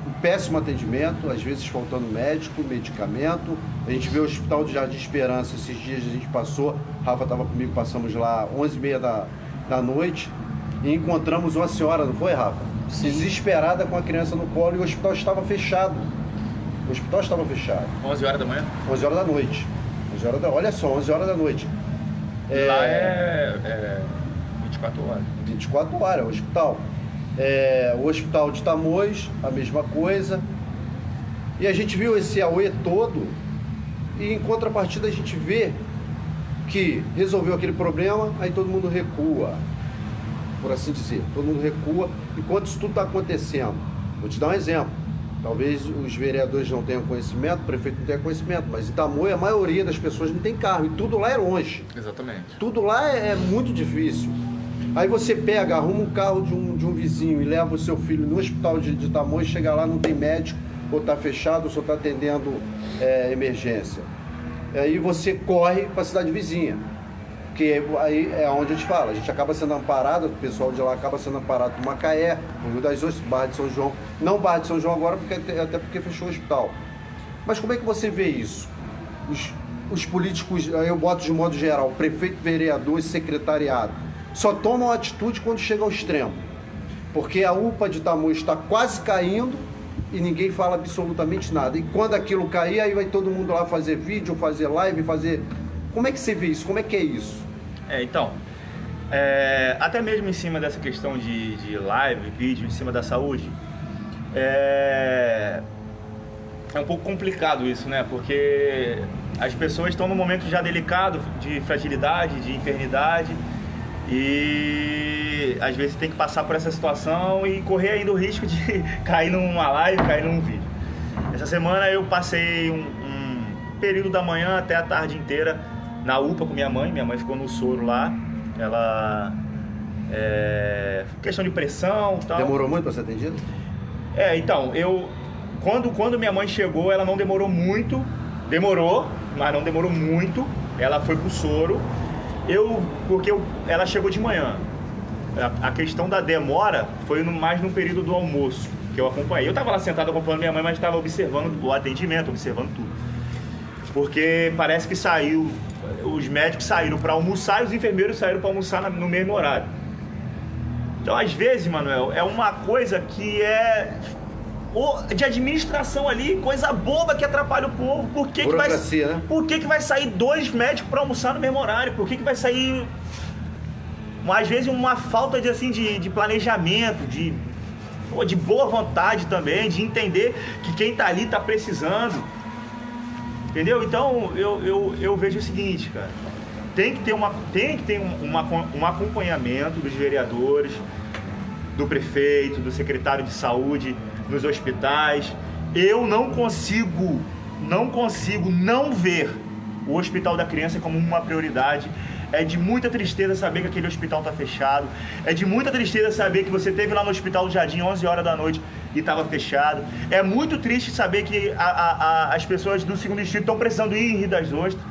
um péssimo atendimento, às vezes faltando médico, medicamento. A gente vê o Hospital de Jardim Esperança, esses dias a gente passou, Rafa estava comigo, passamos lá 11h30 da noite e encontramos uma senhora, não foi, Rafa? Sim. Desesperada com a criança no colo, e o hospital estava fechado. O hospital estava fechado. 11 horas da manhã? 11 horas da noite. Olha só, 11 horas da noite. Lá é 24 horas. 24 horas, o hospital. O hospital de Tamoios, a mesma coisa. E a gente viu esse auê todo, e em contrapartida a gente vê que resolveu aquele problema, aí todo mundo recua, por assim dizer. Todo mundo recua, enquanto isso tudo está acontecendo. Vou te dar um exemplo. Talvez os vereadores não tenham conhecimento, o prefeito não tenha conhecimento, mas em Tamoio a maioria das pessoas não tem carro, e tudo lá é longe. Exatamente. Tudo lá é muito difícil. Aí você pega, arruma um carro de um vizinho e leva o seu filho no hospital de Tamoio, chega lá, não tem médico, ou está fechado, ou só está atendendo emergência. Aí você corre para a cidade vizinha, que aí é onde a gente fala, a gente acaba sendo amparado, o pessoal de lá acaba sendo amparado por Macaé, por Rio das Ostras, Barra de São João. Não Barra de São João agora, até porque fechou o hospital. Mas como é que você vê isso? Os políticos, eu boto de modo geral, prefeito, vereador e secretariado, só tomam atitude quando chega ao extremo. Porque a UPA de Tamoios está quase caindo e ninguém fala absolutamente nada. E quando aquilo cair, aí vai todo mundo lá fazer vídeo, fazer live, fazer... Como é que você vê isso? Como é que é isso? Então, até mesmo em cima dessa questão de live, vídeo, em cima da saúde, é um pouco complicado isso, né? Porque as pessoas estão num momento já delicado, de fragilidade, de enfermidade, e às vezes tem que passar por essa situação e correr ainda o risco de cair numa live, cair num vídeo. Essa semana eu passei um período da manhã até a tarde inteira na UPA com minha mãe ficou no soro lá, ela... questão de pressão e tal. Demorou muito para ser atendido? Então, quando minha mãe chegou, ela não demorou muito, mas não demorou muito, ela foi pro soro, ela chegou de manhã. A questão da demora foi mais no período do almoço, que eu acompanhei. Eu estava lá sentado acompanhando minha mãe, mas estava observando o atendimento, observando tudo. Porque parece que os médicos saíram para almoçar e os enfermeiros saíram para almoçar no mesmo horário. Então, às vezes, Manuel, é uma coisa que é de administração ali, coisa boba que atrapalha o povo. Por que que vai sair 2 médicos para almoçar no mesmo horário? Por que vai sair, às vezes, uma falta de planejamento, de boa vontade também, de entender que quem está ali está precisando. Entendeu? Então, eu vejo o seguinte, cara, tem que ter um acompanhamento dos vereadores, do prefeito, do secretário de saúde, nos hospitais. Eu não consigo não ver o Hospital da Criança como uma prioridade. É de muita tristeza saber que aquele hospital está fechado. É de muita tristeza saber que você esteve lá no Hospital do Jardim 11 horas da noite e estava fechado. É muito triste saber que as pessoas do segundo distrito estão precisando ir em Rio das Ostras.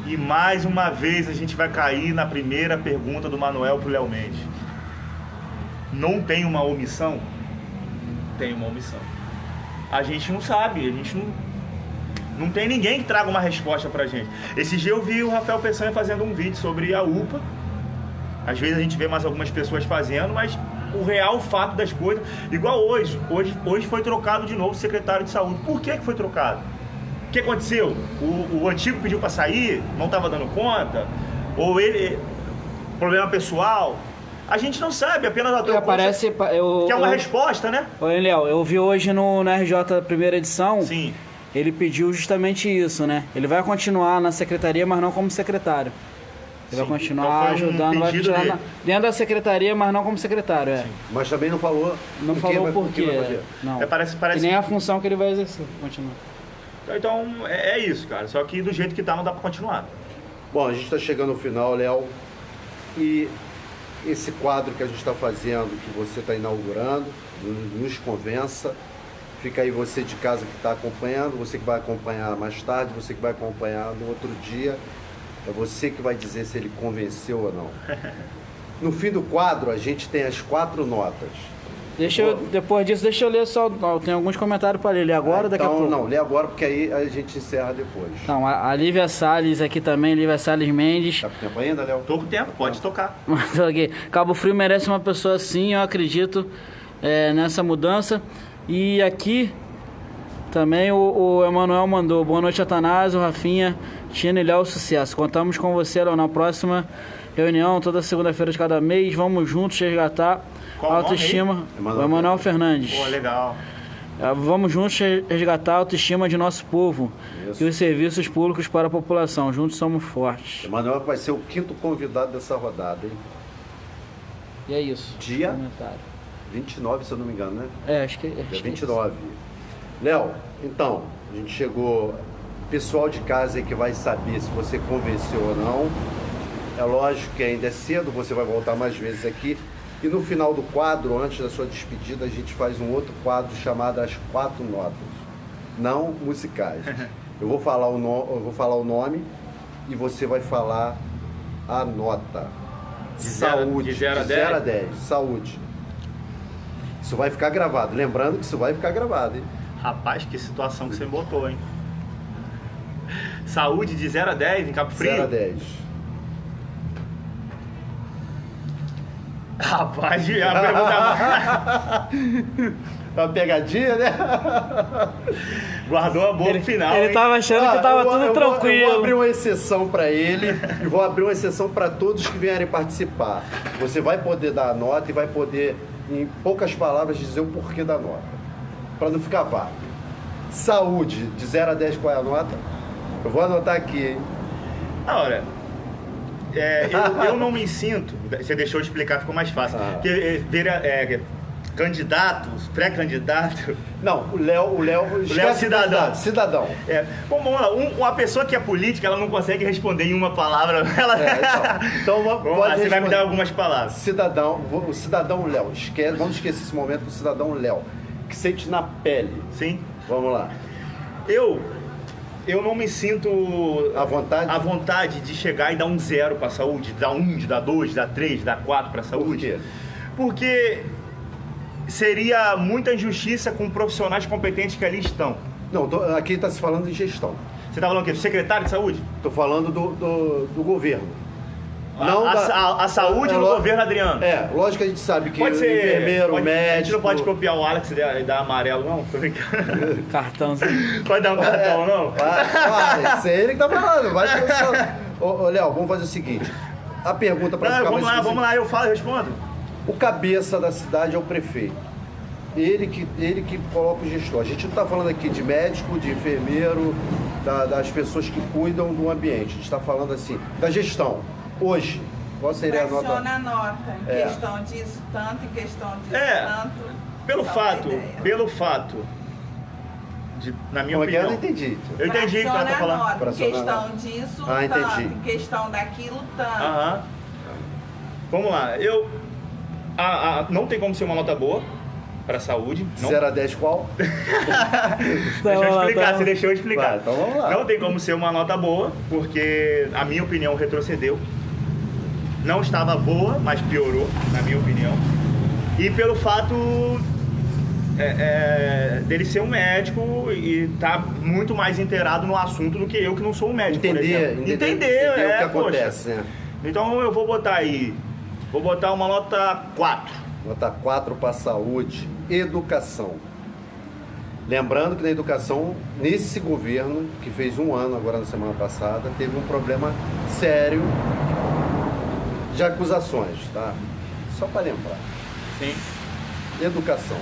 E mais uma vez a gente vai cair na primeira pergunta do Manuel pro Léo Mendes. Não tem uma omissão? Tem uma omissão. A gente não sabe, a gente não tem ninguém que traga uma resposta pra gente. Esse dia eu vi o Rafael Peçanha fazendo um vídeo sobre a UPA. Às vezes a gente vê mais algumas pessoas fazendo, mas o real fato das coisas... Igual hoje foi trocado de novo o secretário de saúde. Por que foi trocado? O que aconteceu? O antigo pediu para sair, não estava dando conta? Ou ele... Problema pessoal? A gente não sabe, apenas a tua que é uma resposta, né? Oi, Léo, eu vi hoje no RJ primeira edição. Sim. Ele pediu justamente isso, né? Ele vai continuar na secretaria, mas não como secretário. Ele vai continuar ajudando, vai continuar dentro da secretaria, mas não como secretário, é. Mas também não falou... Não falou por quê. Não. Parece e nem a função que ele vai exercer, continuar. Então, é isso, cara. Só que do jeito que tá, não dá pra continuar. Bom, a gente está chegando ao final, Léo. E esse quadro que a gente está fazendo, que você está inaugurando, nos convença. Fica aí você de casa que está acompanhando, você que vai acompanhar mais tarde, você que vai acompanhar no outro dia. É você que vai dizer se ele convenceu ou não. No fim do quadro, a gente tem as 4 notas. Depois disso, deixa eu ler só. Tem alguns comentários para ler. Lê agora ou daqui a pouco? Não, lê agora porque aí a gente encerra depois. Então, a Lívia Salles aqui também, Lívia Salles Mendes. Tá com tempo ainda, Léo? Tô com tempo, pode tocar. Cabo Frio merece uma pessoa assim, eu acredito nessa mudança. E aqui também o Emanuel mandou: boa noite, Atanásio, Rafinha, Tina e Léo, sucesso. Contamos com você, Léo, na próxima reunião, toda segunda-feira de cada mês. Vamos juntos resgatar a autoestima. O Emanuel Fernandes. Pô, legal. Vamos juntos resgatar a autoestima de nosso povo. Isso. E os serviços públicos para a população. Juntos somos fortes. Emanuel vai ser o 5º convidado dessa rodada, hein? E é isso. Dia 29, se eu não me engano, né? Acho que é. Dia 29. Léo, então, a gente chegou... Pessoal de casa aí que vai saber se você convenceu ou não. É lógico que ainda é cedo, você vai voltar mais vezes aqui. E no final do quadro, antes da sua despedida, a gente faz um outro quadro chamado As 4 Notas. Não musicais. Eu vou falar o nome e você vai falar a nota. Saúde. De 0 a 10? De 0 a 10. Saúde. Isso vai ficar gravado. Lembrando que isso vai ficar gravado, hein? Rapaz, que situação que você botou, hein? Saúde de 0 a 10 em Cabo Frio? 0 a 10. Rapaz, a pergunta... Uma pegadinha, né? Guardou a boa no final. Ele tava achando que tava tudo tranquilo. Eu vou abrir uma exceção para ele e vou abrir uma exceção para todos que vierem participar. Você vai poder dar a nota e vai poder, em poucas palavras, dizer o porquê da nota. Para não ficar vago. Saúde, de 0 a 10, qual é a nota? Eu vou anotar aqui, hein? Olha, eu não me sinto... Você deixou de explicar, ficou mais fácil. Porque candidatos, pré-candidato... Não, o Léo cidadão. Cidadão. Bom, vamos lá. Uma pessoa que é política, ela não consegue responder em uma palavra. Então vamos lá, você vai me dar algumas palavras. O cidadão Léo. Vamos esquecer esse momento do cidadão Léo, que sente na pele. Sim. Vamos lá. Eu não me sinto à vontade de chegar e dar um 0 para a saúde, dar 1, dar 2, dar 3, dar 4 para a saúde. Por quê? Porque seria muita injustiça com profissionais competentes que ali estão. Não, aqui está se falando de gestão. Você está falando o quê? Do secretário de saúde? Estou falando do governo. Não a saúde no governo Adriano. Lógico que a gente sabe que pode ser, enfermeiro, médico... A gente não pode copiar o Alex e dar amarelo, não? Tô brincando. Cartãozinho. Pode dar um cartão, não? Vai, isso é ele que tá falando. Vai pensar. Ô, Léo, vamos fazer o seguinte. A pergunta para ficar mais vamos lá, eu falo e respondo. O cabeça da cidade é o prefeito. Ele que coloca o gestor. A gente não está falando aqui de médico, de enfermeiro, das pessoas que cuidam do ambiente. A gente está falando assim, da gestão. Hoje, qual seria a nota? Pressiona a nota, em questão disso tanto, em questão disso tanto. pelo fato na minha Como é que é? Eu opinião. não entendi. Eu entendi o que ela tá falando. Fracionar a Questão nota. disso, Ah, tanto. entendi. Questão daquilo, tanto. Aham. Vamos lá. Não tem como ser uma nota boa para a saúde. Não. 0 a 10 qual? Deixa eu explicar, você deixou eu explicar. Vai, então vamos lá. Não tem como ser uma nota boa, porque a minha opinião retrocedeu. Não estava boa, mas piorou, na minha opinião. E pelo fato dele ser um médico e tá muito mais inteirado no assunto do que eu, que não sou um médico, por exemplo. Entender o que poxa. acontece, né? Então eu vou botar uma nota 4. Nota 4 para saúde, educação. Lembrando que na educação, nesse governo, que fez 1 ano agora na semana passada, teve um problema sério de acusações, tá? Só para lembrar. Sim. Educação.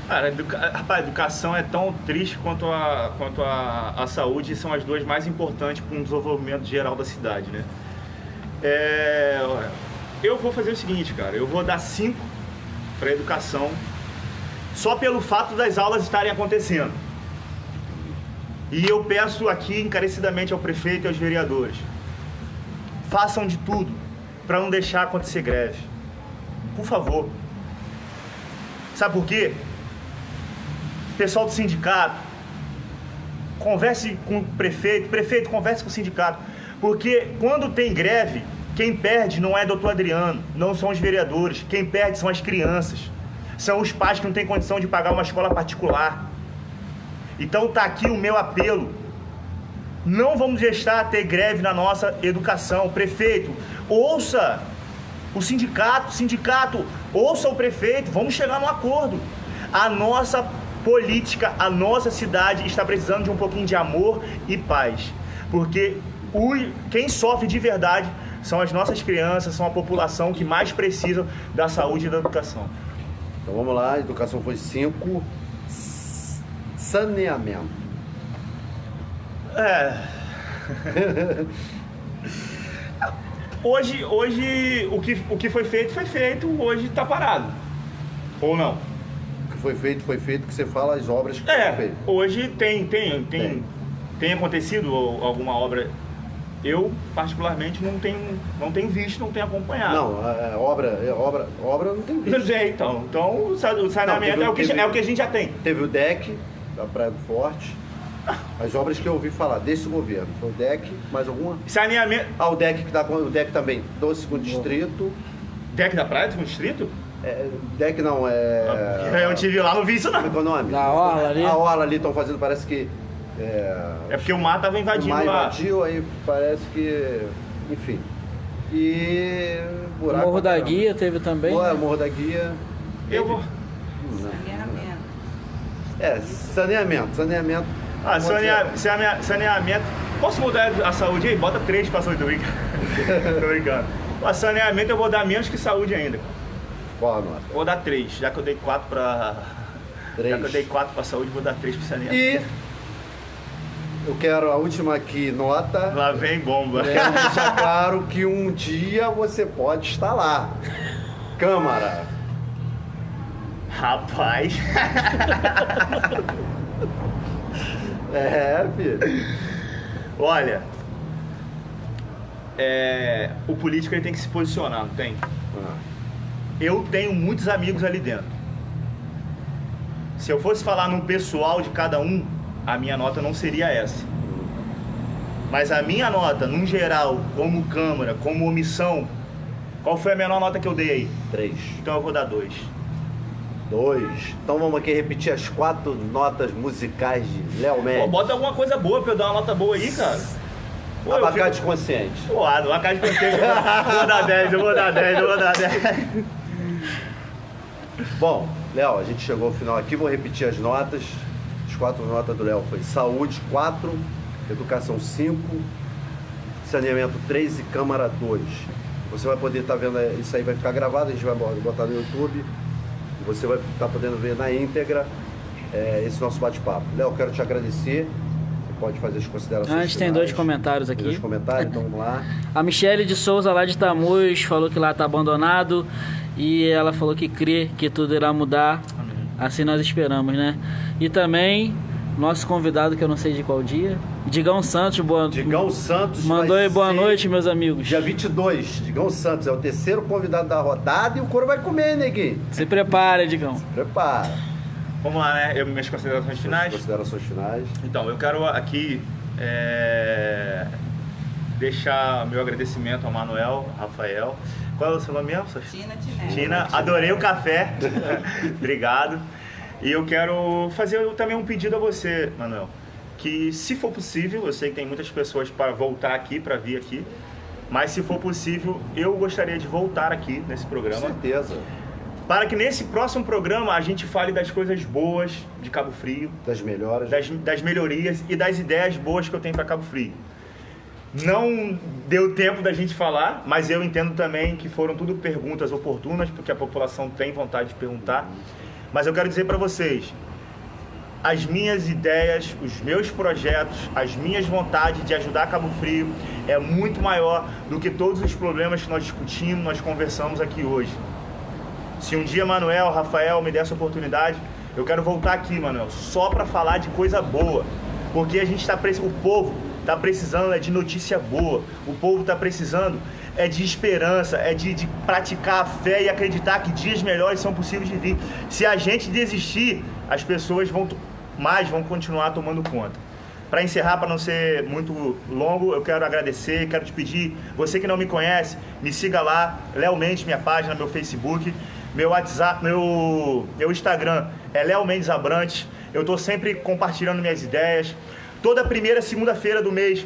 Cara, rapaz, a educação é tão triste quanto a saúde, e são as duas mais importantes para um desenvolvimento geral da cidade, né? Eu vou fazer o seguinte, cara, eu vou dar 5 para educação, só pelo fato das aulas estarem acontecendo. E eu peço aqui encarecidamente ao prefeito e aos vereadores, façam de tudo para não deixar acontecer greve. Por favor. Sabe por quê? Pessoal do sindicato, converse com o prefeito, converse com o sindicato, porque quando tem greve, quem perde não é doutor Adriano, não são os vereadores, quem perde são as crianças, são os pais que não têm condição de pagar uma escola particular. Então tá aqui o meu apelo, não vamos deixar ter greve na nossa educação. Prefeito, ouça o sindicato, ouça o prefeito, vamos chegar num acordo. A nossa política, a nossa cidade está precisando de um pouquinho de amor e paz, porque quem sofre de verdade são as nossas crianças, são a população que mais precisa da saúde e da educação. Então vamos lá, a educação foi 5. Saneamento. Hoje o que foi feito, hoje está parado. Ou não? O que foi feito, que você fala as obras que foram feitas. Hoje tem acontecido alguma obra. Eu, particularmente, não tenho visto, não tenho acompanhado. Não, obra não tem visto. Então o saneamento é o que a gente já tem. Teve o deck da Praia do Forte. As obras que eu ouvi falar desse governo. Foi o deck, mais alguma? Saneamento. O deck também do 2º distrito. Deck da praia do 2º distrito? Deck não, Eu tive lá, não vi isso não. Como é que é o nome? Na orla ali? A orla ali estão fazendo, parece que... É porque o mar tava invadindo o mar lá. invadiu, aí parece que... Enfim. E... buraco Morro da pra caramba. Guia teve também. Morro da Guia. Eu vou... Saneamento. Saneamento. Saneamento. Posso mudar a saúde aí? Bota 3 pra saúde, tô brincando. Tô brincando. O saneamento eu vou dar menos que saúde ainda. Qual a nota? Vou dar 3, já que eu dei 4 pra... 3. Já que eu dei 4 pra saúde, vou dar 3 pro saneamento. E eu quero a última aqui, nota. Lá vem bomba. Quero deixar claro que um dia você pode estar lá. Câmara. Rapaz. Filho. Olha, o político ele tem que se posicionar, não tem? Eu tenho muitos amigos ali dentro. Se eu fosse falar no pessoal de cada um, a minha nota não seria essa. Mas a minha nota, num geral, como Câmara, como omissão, qual foi a menor nota que eu dei aí? 3. Então eu vou dar 2. 2. Então vamos aqui repetir as 4 notas musicais de Léo Pô, Mendes. bota alguma coisa boa pra eu dar uma nota boa aí, cara. Pô, eu Abacate fico- consciente. Pô, abacate consciente. Eu vou dar 10, eu vou dar 10. Bom, Léo, a gente chegou ao final aqui, vou repetir as notas. As 4 notas do Léo foi saúde 4, educação 5, saneamento 3 e câmara 2. Você vai poder estar vendo, isso aí vai ficar gravado, a gente vai botar no YouTube. E você vai estar podendo ver na íntegra esse nosso bate-papo. Léo, quero te agradecer. Você pode fazer as considerações. A gente tem finais. 2 comentários Tem aqui. 2 comentários, então vamos lá. A Michele de Souza, lá de Tamoios, falou que lá tá abandonado e ela falou que crê que tudo irá mudar. Amém. Assim nós esperamos, né? E também, nosso convidado, que eu não sei de qual dia, Digão Santos, Digão Santos mandou aí boa ser noite, meus amigos. Dia 22, Digão Santos é o terceiro convidado da rodada e o couro vai comer, neguinho. Se prepara, Digão. Prepara. Vamos lá, né? Minhas considerações finais. Considerações finais. Então, eu quero aqui deixar meu agradecimento ao Manuel, Rafael. Qual é o seu nome mesmo? Tina Tinelli. Tina, adorei o café. Obrigado. E eu quero fazer também um pedido a você, Manuel. Que se for possível, eu sei que tem muitas pessoas para voltar aqui, para vir aqui. Mas se for possível, eu gostaria de voltar aqui nesse programa. Com certeza. Para que nesse próximo programa a gente fale das coisas boas de Cabo Frio. Das melhoras. Das melhorias e das ideias boas que eu tenho para Cabo Frio. Não deu tempo da gente falar, mas eu entendo também que foram tudo perguntas oportunas, porque a população tem vontade de perguntar. Mas eu quero dizer para vocês, as minhas ideias, os meus projetos, as minhas vontades de ajudar Cabo Frio é muito maior do que todos os problemas que nós discutimos, nós conversamos aqui hoje. Se um dia Manuel, Rafael me der essa oportunidade, eu quero voltar aqui, Manuel, só para falar de coisa boa, porque a gente o povo está precisando de notícia boa, o povo está precisando de esperança, de praticar a fé e acreditar que dias melhores são possíveis de vir. Se a gente desistir, as pessoas vão continuar tomando conta. Para encerrar, para não ser muito longo, eu quero agradecer, quero te pedir, você que não me conhece, me siga lá, Léo Mendes, minha página, meu Facebook, meu WhatsApp, meu Instagram é Léo Mendes Abrantes. Eu estou sempre compartilhando minhas ideias. Toda primeira segunda-feira do mês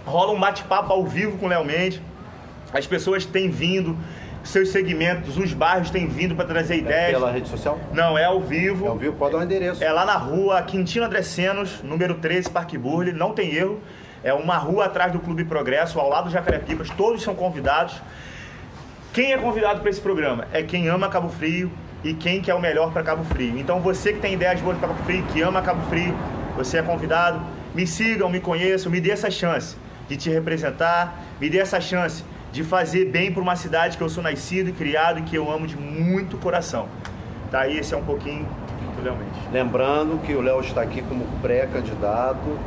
rola um bate-papo ao vivo com o Léo Mendes. As pessoas têm vindo, seus segmentos, os bairros têm vindo para trazer ideias. Pela rede social? Não, é ao vivo. É ao vivo, pode dar um endereço. É lá na rua Quintino Adressenos, número 13, Parque Burle, não tem erro. É uma rua atrás do Clube Progresso, ao lado do Jacarepipas, todos são convidados. Quem é convidado para esse programa? É quem ama Cabo Frio e quem quer o melhor para Cabo Frio. Então você que tem ideias boas para Cabo Frio, que ama Cabo Frio, você é convidado. Me sigam, me conheçam, me dê essa chance de te representar, me dê essa chance de fazer bem para uma cidade que eu sou nascido e criado e que eu amo de muito coração. Tá aí, esse é um pouquinho do Léo Mendes. Lembrando que o Léo está aqui como pré-candidato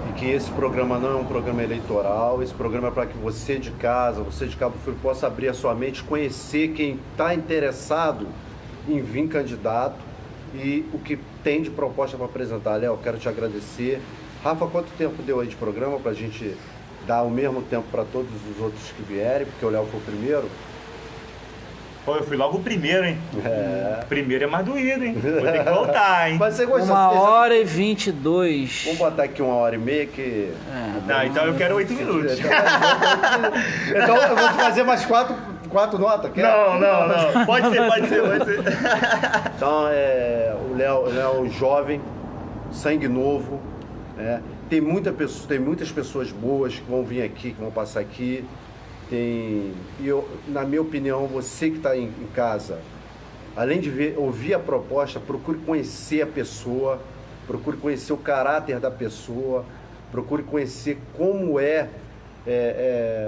e que esse programa não é um programa eleitoral, esse programa é para que você de casa, você de Cabo Frio, possa abrir a sua mente, conhecer quem está interessado em vir candidato e o que tem de proposta para apresentar. Léo, quero te agradecer. Rafa, quanto tempo deu aí de programa para a gente dar o mesmo tempo para todos os outros que vierem, porque o Léo foi o primeiro? Pô, eu fui logo o primeiro, hein? É. Primeiro é mais doído, hein? Vou ter que voltar, hein? Mas você gostou? 1h22. Vamos botar aqui 1h30 que... Não, então eu quero 8 minutos. Então eu vou te fazer mais quatro notas, quer? Não. Pode ser. Então, o Léo é um jovem, sangue novo, né? Tem muitas pessoas boas que vão vir aqui, que vão passar aqui. Na minha opinião, você que está em casa, além de ouvir a proposta, procure conhecer a pessoa, procure conhecer o caráter da pessoa, procure conhecer como é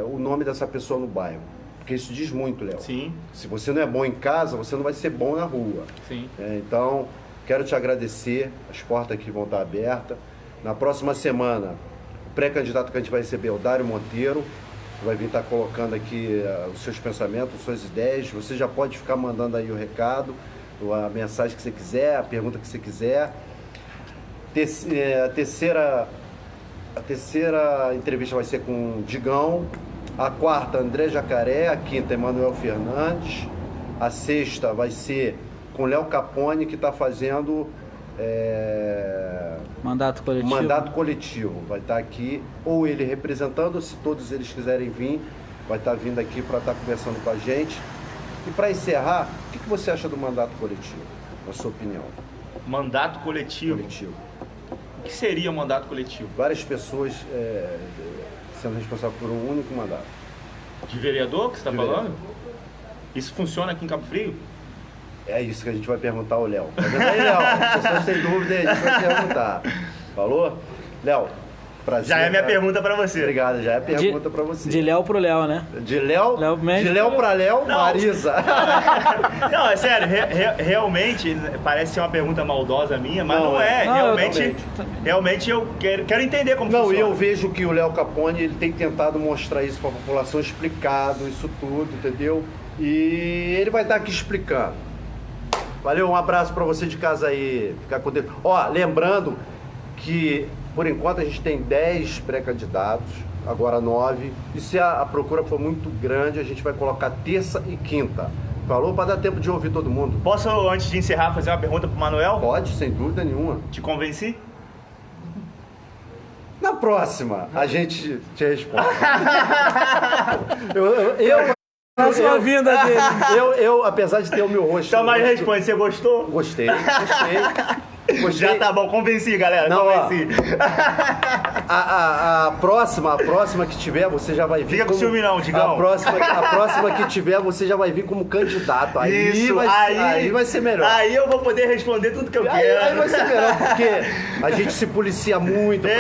o nome dessa pessoa no bairro. Porque isso diz muito, Léo. Sim. Se você não é bom em casa, você não vai ser bom na rua. Sim. Então, quero te agradecer, as portas aqui vão estar abertas. Na próxima semana, o pré-candidato que a gente vai receber é o Dário Monteiro, que vai vir estar colocando aqui os seus pensamentos, as suas ideias. Você já pode ficar mandando aí o recado, a mensagem que você quiser, a pergunta que você quiser. A terceira entrevista vai ser com o Digão, a quarta, André Jacaré, a quinta, Emanuel Fernandes, a sexta vai ser com Léo Capone, que está fazendo Mandato coletivo. mandato coletivo. Vai estar aqui, ou ele representando, se todos eles quiserem vir, vai estar vindo aqui para estar conversando com a gente. E para encerrar, o que você acha do mandato coletivo, na sua opinião? Mandato coletivo. O que seria um mandato coletivo? Várias pessoas sendo responsáveis por um único mandato. De vereador que você está De falando? vereador. Isso funciona aqui em Cabo Frio? É isso que a gente vai perguntar ao Léo. Tá vendo aí, Léo? As pessoas têm dúvida aí, a gente vai perguntar. Falou? Léo, Prazer, Já é minha cara. pergunta pra você. Obrigado, já é pergunta pra você. De Léo pro Léo, né? De Léo Léo pra Léo, Não. Marisa. Não, é sério, realmente parece ser uma pergunta maldosa minha, mas não é. Não, Realmente eu quero entender como Não, e funciona. eu vejo que o Léo Capone ele tem tentado mostrar isso pra população, explicado isso tudo, entendeu? E ele vai estar aqui explicando. Valeu, um abraço pra você de casa aí. Ficar com Deus. Ó, lembrando que por enquanto a gente tem 10 pré-candidatos, agora 9. E se a procura for muito grande, a gente vai colocar terça e quinta. Falou? Para dar tempo de ouvir todo mundo. Posso, antes de encerrar, fazer uma pergunta pro Manuel? Pode, sem dúvida nenhuma. Te convenci? Na próxima, a gente te responde. eu Próxima vinda dele. apesar de ter o meu rosto... Então, mas responde, você gostou? Gostei. Já tá bom, convenci, galera, Não, convenci. A próxima que tiver, você já vai vir. Fica com ciúme não, Digão. A próxima que tiver, você já vai vir como candidato. Isso, aí vai ser melhor. Aí eu vou poder responder tudo que eu Aí quero. vai ser melhor, porque a gente se policia muito pra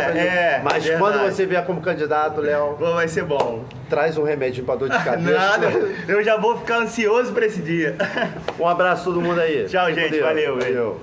saber. Mas verdade. quando você vier como candidato, Léo, Vai ser bom. traz um remédio pra dor de cabeça. Nada, eu já vou ficar ansioso pra esse dia. Um abraço a todo mundo aí. Tchau, Fica com gente, Deus. valeu, velho. Valeu.